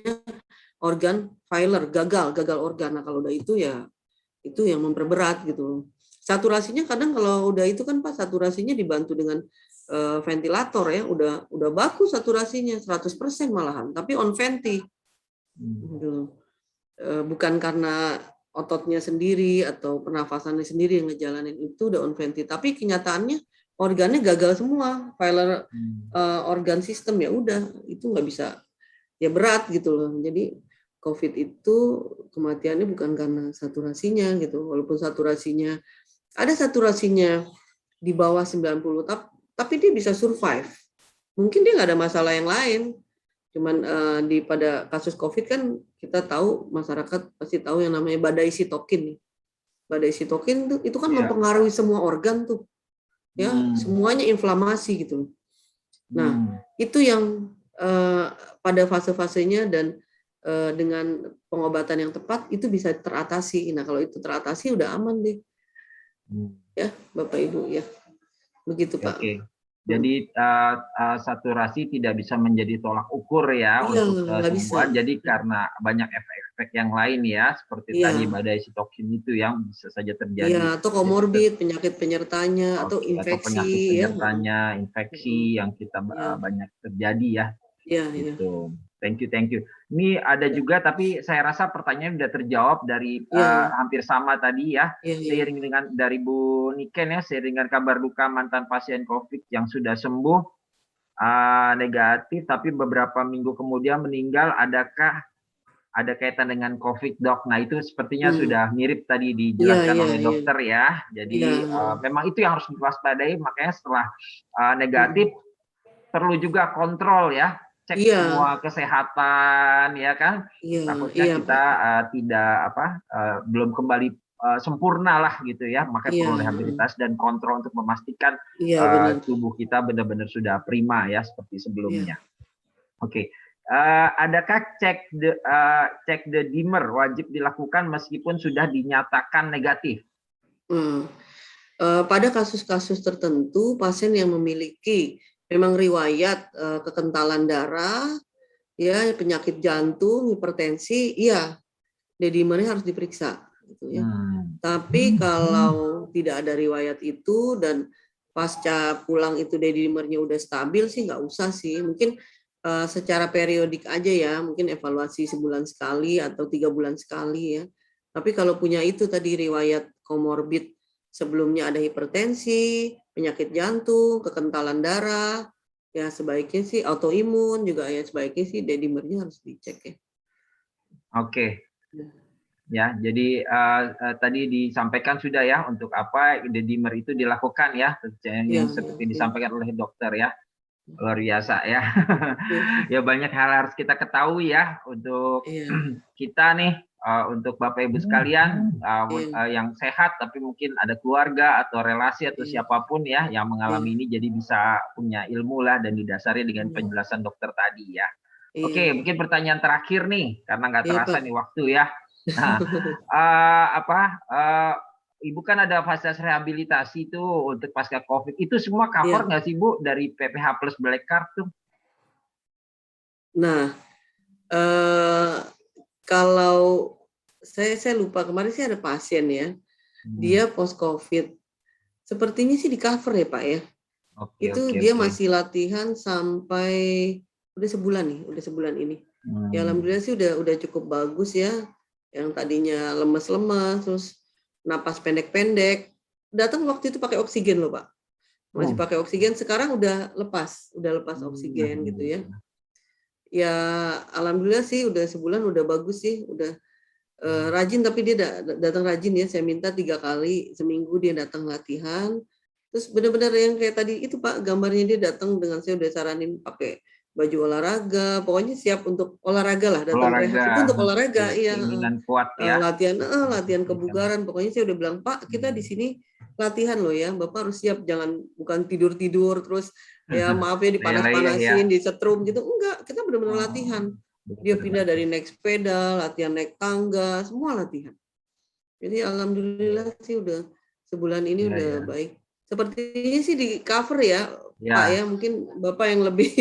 organ failure, gagal organ. Nah, kalau udah itu ya itu yang memperberat gitu. Saturasinya kadang kalau udah itu kan Pak, saturasinya dibantu dengan ventilator ya, udah bagus saturasinya 100% malahan, tapi on venti. Gitu. Bukan karena ototnya sendiri atau pernafasannya sendiri yang ngejalanin, itu udah on venti, tapi kenyataannya organnya gagal semua, failure organ sistem, ya udah itu nggak bisa, ya berat gitu loh. Jadi COVID itu kematiannya bukan karena saturasinya gitu, walaupun saturasinya ada saturasinya di bawah 90, tapi dia bisa survive. Mungkin dia nggak ada masalah yang lain. Cuman pada kasus COVID kan kita tahu, masyarakat pasti tahu yang namanya badai sitokin. Badai sitokin itu kan mempengaruhi semua organ tuh, ya semuanya inflamasi gitu. Nah itu yang pada fase-fasenya dan dengan pengobatan yang tepat itu bisa teratasi. Nah kalau itu teratasi udah aman deh, ya Bapak Ibu ya, begitu Pak. Oke. Jadi saturasi tidak bisa menjadi tolak ukur ya untuk semua. Jadi karena banyak efek-efek yang lain ya, seperti tadi badai sitokin itu yang bisa saja terjadi. Iya, atau komorbid, penyakit penyertanya, atau infeksi. Atau penyakit penyertanya, infeksi yang kita banyak terjadi ya. Iya, gitu. Thank you. Ini ada juga, tapi saya rasa pertanyaan sudah terjawab dari hampir sama tadi ya. Seiring dengan dari Bu Niken ya, seiring dengan kabar duka mantan pasien COVID yang sudah sembuh negatif, tapi beberapa minggu kemudian meninggal. Adakah ada kaitan dengan COVID, Dok? Nah itu sepertinya sudah mirip tadi dijelaskan oleh dokter ya. Jadi memang itu yang harus diwaspadai. Makanya setelah negatif perlu juga kontrol ya. Cek semua kesehatan ya kan, takutnya kita tidak belum kembali sempurna lah gitu ya, makanya perlu rehabilitasi dan kontrol untuk memastikan tubuh kita benar-benar sudah prima ya seperti sebelumnya. Oke. Adakah cek the dimmer wajib dilakukan meskipun sudah dinyatakan negatif? Pada kasus-kasus tertentu pasien yang memiliki memang riwayat kekentalan darah, ya penyakit jantung, hipertensi, iya, D-dimernya harus diperiksa, gitu ya. Tapi kalau tidak ada riwayat itu dan pasca pulang itu D-dimernya udah stabil sih nggak usah sih. Mungkin secara periodik aja ya, mungkin evaluasi sebulan sekali atau 3 bulan sekali ya. Tapi kalau punya itu tadi riwayat komorbid, sebelumnya ada hipertensi, penyakit jantung, kekentalan darah, ya sebaiknya sih autoimun juga ya, sebaiknya sih dedimernya harus dicek ya. Oke. Ya, jadi tadi disampaikan sudah ya untuk apa dedimer itu dilakukan ya, yang seperti disampaikan oleh dokter ya. Luar biasa ya. Ya banyak hal harus kita ketahui ya untuk kita nih, untuk Bapak Ibu sekalian yang sehat tapi mungkin ada keluarga atau relasi atau siapapun ya yang mengalami ini, jadi bisa punya ilmu lah dan didasari dengan penjelasan dokter tadi ya. Oke, mungkin pertanyaan terakhir nih karena nggak terasa nih waktu ya. Nah, Ibu kan ada fasilitas rehabilitasi tuh untuk pasca COVID, itu semua cover nggak sih Bu dari PPH Plus Black Card tuh? Nah, kalau saya lupa kemarin sih ada pasien ya, dia post COVID, sepertinya sih di cover ya Pak ya. Dia masih latihan sampai udah sebulan ini. Ya alhamdulillah sih udah cukup bagus ya. Yang tadinya lemes-lemes, terus napas pendek-pendek, datang waktu itu pakai oksigen loh Pak, masih pakai oksigen, sekarang udah lepas oksigen gitu ya. Ya alhamdulillah sih udah sebulan udah bagus sih, udah rajin, tapi dia datang rajin ya, saya minta 3 kali seminggu dia datang latihan, terus benar-benar yang kayak tadi itu Pak, gambarnya dia datang dengan saya udah saranin pakai baju olahraga, pokoknya siap untuk olahraga lah, datang rehab itu untuk olahraga, iya. Kuat ya. Latihan kebugaran, pokoknya saya udah bilang Pak, kita di sini latihan loh ya, Bapak harus siap, jangan bukan tidur terus ya maaf ya dipanas-panasin, disetrum gitu, enggak, kita benar-benar latihan. Dia pindah dari naik sepeda, latihan naik tangga, semua latihan. Jadi alhamdulillah sih udah sebulan ini udah baik. Sepertinya sih di cover ya. Pak ya, mungkin Bapak yang lebih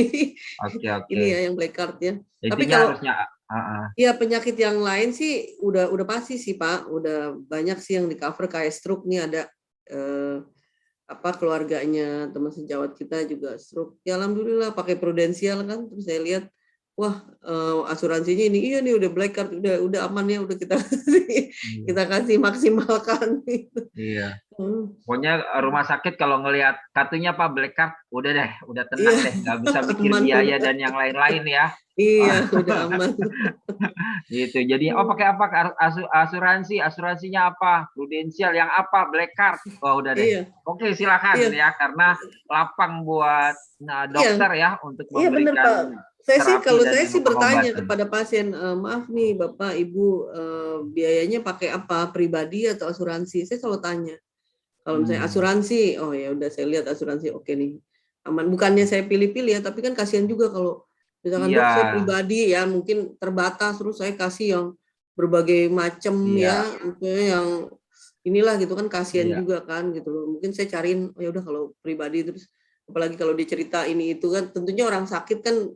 ini ya yang black card ya. Tapi kalau ya penyakit yang lain sih udah pasti sih Pak, udah banyak sih yang di cover, kayak stroke nih ada keluarganya teman sejawat kita juga stroke. Ya alhamdulillah pakai prudensial kan, terus saya lihat wah asuransinya ini nih udah black card, udah aman ya, udah kita kasih maksimalkan gitu. Iya. Pokoknya rumah sakit kalau ngelihat kartunya Pak black card, udah tenang deh, nggak bisa mikir biaya dan yang lain-lain ya. Iya, udah aman. Gitu. Jadi pakai apa asuransinya apa? Prudensial yang apa? Black card. Oh udah deh. Oke, silakan ya, karena lapang buat dokter ya untuk memberikan. Benar, Pak. Saya sih bertanya kepada pasien, maaf nih Bapak Ibu, biayanya pakai apa, pribadi atau asuransi? Saya selalu tanya. Kalau misalnya asuransi, oh ya udah saya lihat asuransi oke nih, aman. Bukannya saya pilih-pilih ya, tapi kan kasihan juga kalau misalkan dok saya pribadi ya mungkin terbatas, terus saya kasih yang berbagai macam ya, yang inilah gitu kan, kasihan juga kan gitu loh. Mungkin saya cariin, oh ya udah kalau pribadi, terus apalagi kalau dicerita ini itu kan, tentunya orang sakit kan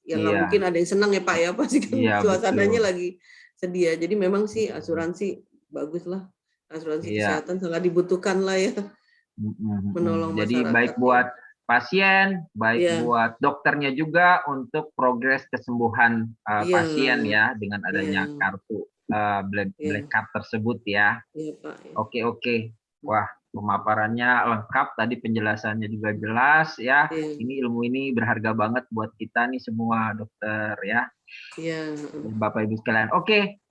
ya nggak mungkin ada yang senang ya Pak ya, pasti kan suasananya lagi sedih ya. Jadi memang sih asuransi bagus lah, asuransi kesehatan sangat dibutuhkan lah ya, menolong masyarakat. Jadi baik buat pasien, baik buat dokternya juga untuk progres kesembuhan pasien ya dengan adanya kartu black card tersebut ya. Pak. Oke. Wah, pemaparannya lengkap, tadi penjelasannya juga jelas ya. Ini ilmu ini berharga banget buat kita nih semua dokter ya. Bapak Ibu sekalian. Oke,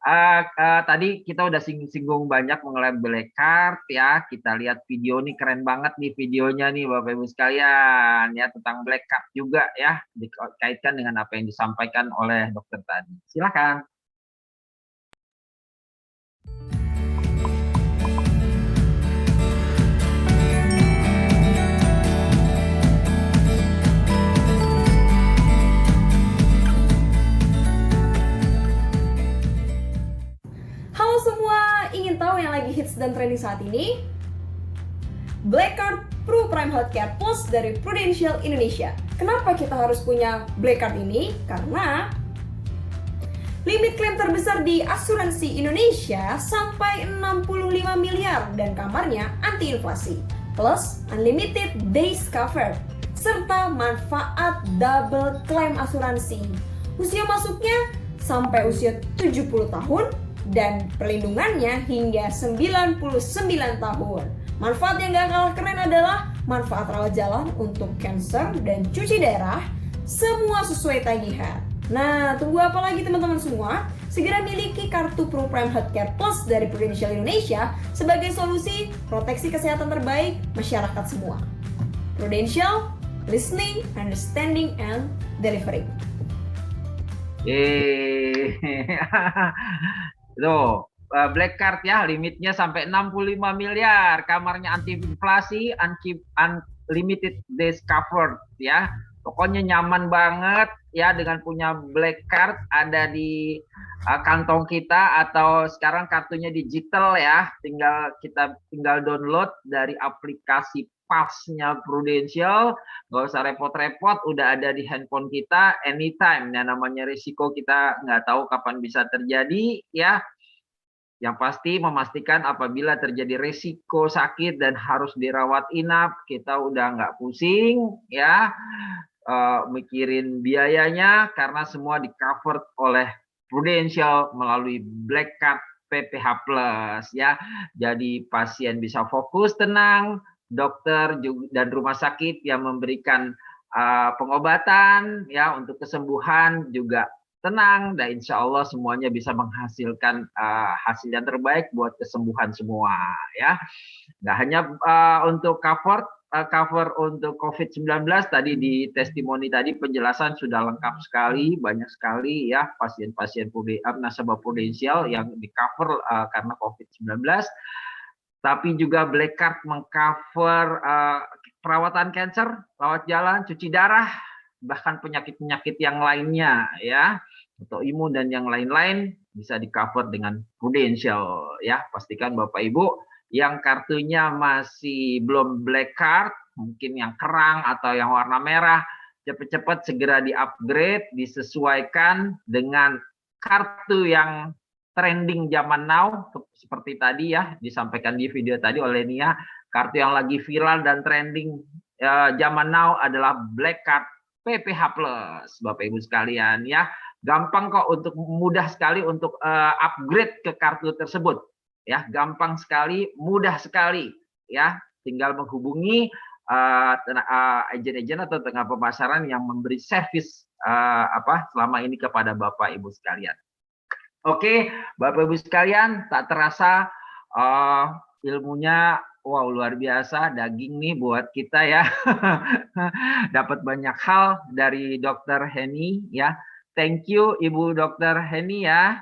tadi kita udah singgung banyak mengenai black card ya. Kita lihat video nih, keren banget nih videonya nih Bapak Ibu sekalian ya, tentang black card juga ya, dikaitkan dengan apa yang disampaikan oleh dokter tadi. Silakan. Halo semua, ingin tahu yang lagi hits dan trending saat ini? Black Card Pro Prime Healthcare Plus dari Prudential Indonesia. Kenapa kita harus punya Black Card ini? Karena limit klaim terbesar di asuransi Indonesia sampai 65 miliar dan kamarnya anti inflasi. Plus unlimited days cover serta manfaat double klaim asuransi. Usia masuknya sampai usia 70 tahun dan perlindungannya hingga 99 tahun. Manfaat yang gak kalah keren adalah manfaat rawat jalan untuk kanker dan cuci darah, semua sesuai tagihan. Nah, tunggu apa lagi teman-teman semua? Segera miliki kartu Pro Prime Healthcare Plus dari Prudential Indonesia sebagai solusi proteksi kesehatan terbaik masyarakat semua. Prudential, listening, understanding, and delivering. Tuh, black card ya, limitnya sampai 65 miliar, kamarnya anti inflasi, unlimited days covered ya. Pokoknya nyaman banget ya dengan punya black card ada di kantong kita, atau sekarang kartunya digital ya, tinggal download dari aplikasi Pulse-nya Prudential, nggak usah repot-repot, udah ada di handphone kita anytime. Nah, namanya risiko kita nggak tahu kapan bisa terjadi ya. Yang pasti memastikan apabila terjadi risiko sakit dan harus dirawat inap, kita udah nggak pusing ya mikirin biayanya, karena semua di cover oleh Prudential melalui Black Card PPH Plus ya. Jadi pasien bisa fokus tenang, dokter dan rumah sakit yang memberikan pengobatan ya untuk kesembuhan juga tenang, dan insya Allah semuanya bisa menghasilkan hasil yang terbaik buat kesembuhan semua ya. Nggak hanya untuk cover untuk COVID-19, tadi di testimoni tadi penjelasan sudah lengkap sekali, banyak sekali ya pasien-pasien nasabah Prudential yang di cover karena COVID-19. Tapi juga Black Card mengcover perawatan kanker, rawat jalan, cuci darah, bahkan penyakit-penyakit yang lainnya ya, atau imun dan yang lain-lain bisa di cover dengan Prudential ya. Pastikan Bapak Ibu yang kartunya masih belum Black Card, mungkin yang kerang atau yang warna merah, cepat-cepat segera di-upgrade, disesuaikan dengan kartu yang trending zaman now, seperti tadi ya disampaikan di video tadi oleh Nia. Kartu yang lagi viral dan trending zaman now adalah Black Card PPH Plus, Bapak Ibu sekalian ya. Gampang kok, untuk mudah sekali untuk upgrade ke kartu tersebut ya, gampang sekali, mudah sekali ya. Tinggal menghubungi agen-agen atau tenaga pemasaran yang memberi servis selama ini kepada Bapak Ibu sekalian. Oke, Bapak Ibu sekalian, tak terasa ilmunya wow luar biasa, daging nih buat kita ya. Dapat banyak hal dari Dr. Heni ya. Thank you Ibu Dr. Heni ya.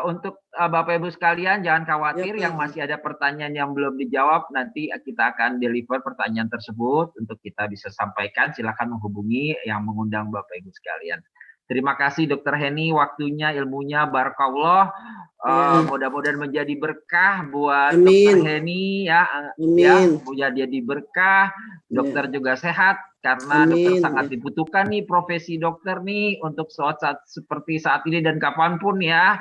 Untuk Bapak Ibu sekalian jangan khawatir, yang masih ada pertanyaan yang belum dijawab, nanti kita akan deliver pertanyaan tersebut untuk kita bisa sampaikan. Silakan menghubungi yang mengundang Bapak Ibu sekalian. Terima kasih Dr. Heni, waktunya, ilmunya, barakallah. Mudah-mudahan menjadi berkah buat Dr. Heni ya. Ya, jadi berkah. Dokter juga sehat, karena dokter sangat dibutuhkan nih, profesi dokter nih untuk saat seperti saat ini dan kapanpun ya.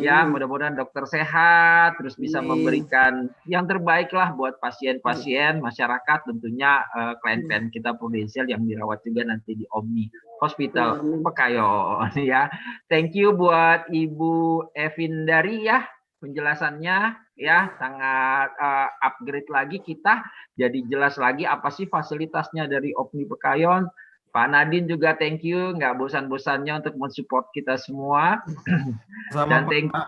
Ya, mudah-mudahan dokter sehat, terus bisa memberikan yang terbaik lah buat pasien-pasien masyarakat, tentunya klien-klien kita Prudential yang dirawat juga nanti di Omni Hospital Pekayon ya. Thank you buat Ibu Evindari ya, penjelasannya ya sangat upgrade lagi kita, jadi jelas lagi apa sih fasilitasnya dari Omni Pekayon. Pak Nadine juga thank you, nggak bosan-bosannya untuk mensupport kita semua. Dan thank you.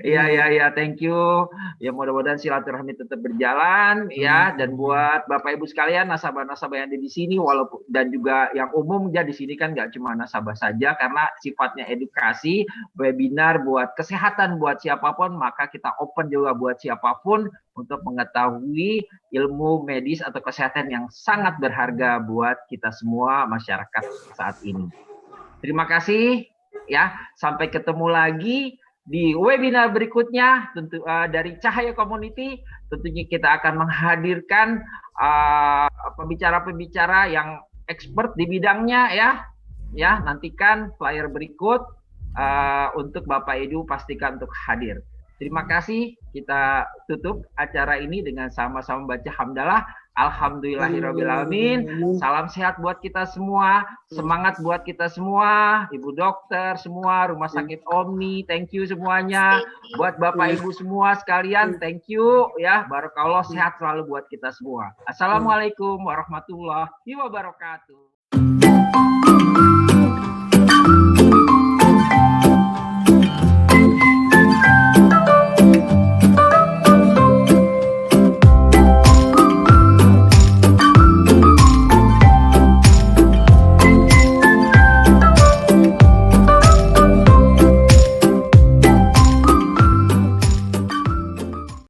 Ya, thank you. Ya, mudah-mudahan silaturahmi tetap berjalan ya. Dan buat Bapak Ibu sekalian, nasabah-nasabah yang ada di sini, walaupun dan juga yang umum ya, di sini kan nggak cuma nasabah saja, karena sifatnya edukasi, webinar buat kesehatan buat siapapun, maka kita open juga buat siapapun untuk mengetahui ilmu medis atau kesehatan yang sangat berharga buat kita semua masyarakat saat ini. Terima kasih. Ya, sampai ketemu lagi di webinar berikutnya, tentu dari Cahaya Community. Tentunya kita akan menghadirkan pembicara-pembicara yang expert di bidangnya ya. Nantikan flyer berikut untuk Bapak Ibu, pastikan untuk hadir. Terima kasih. Kita tutup acara ini dengan sama-sama baca hamdalah. Alhamdulillahirrabbilalamin. Salam sehat buat kita semua, semangat buat kita semua, Ibu dokter semua, Rumah Sakit Omni, thank you semuanya. Buat Bapak Ibu semua sekalian, thank you ya. Barakallah, sehat selalu buat kita semua. Assalamualaikum warahmatullahi wabarakatuh.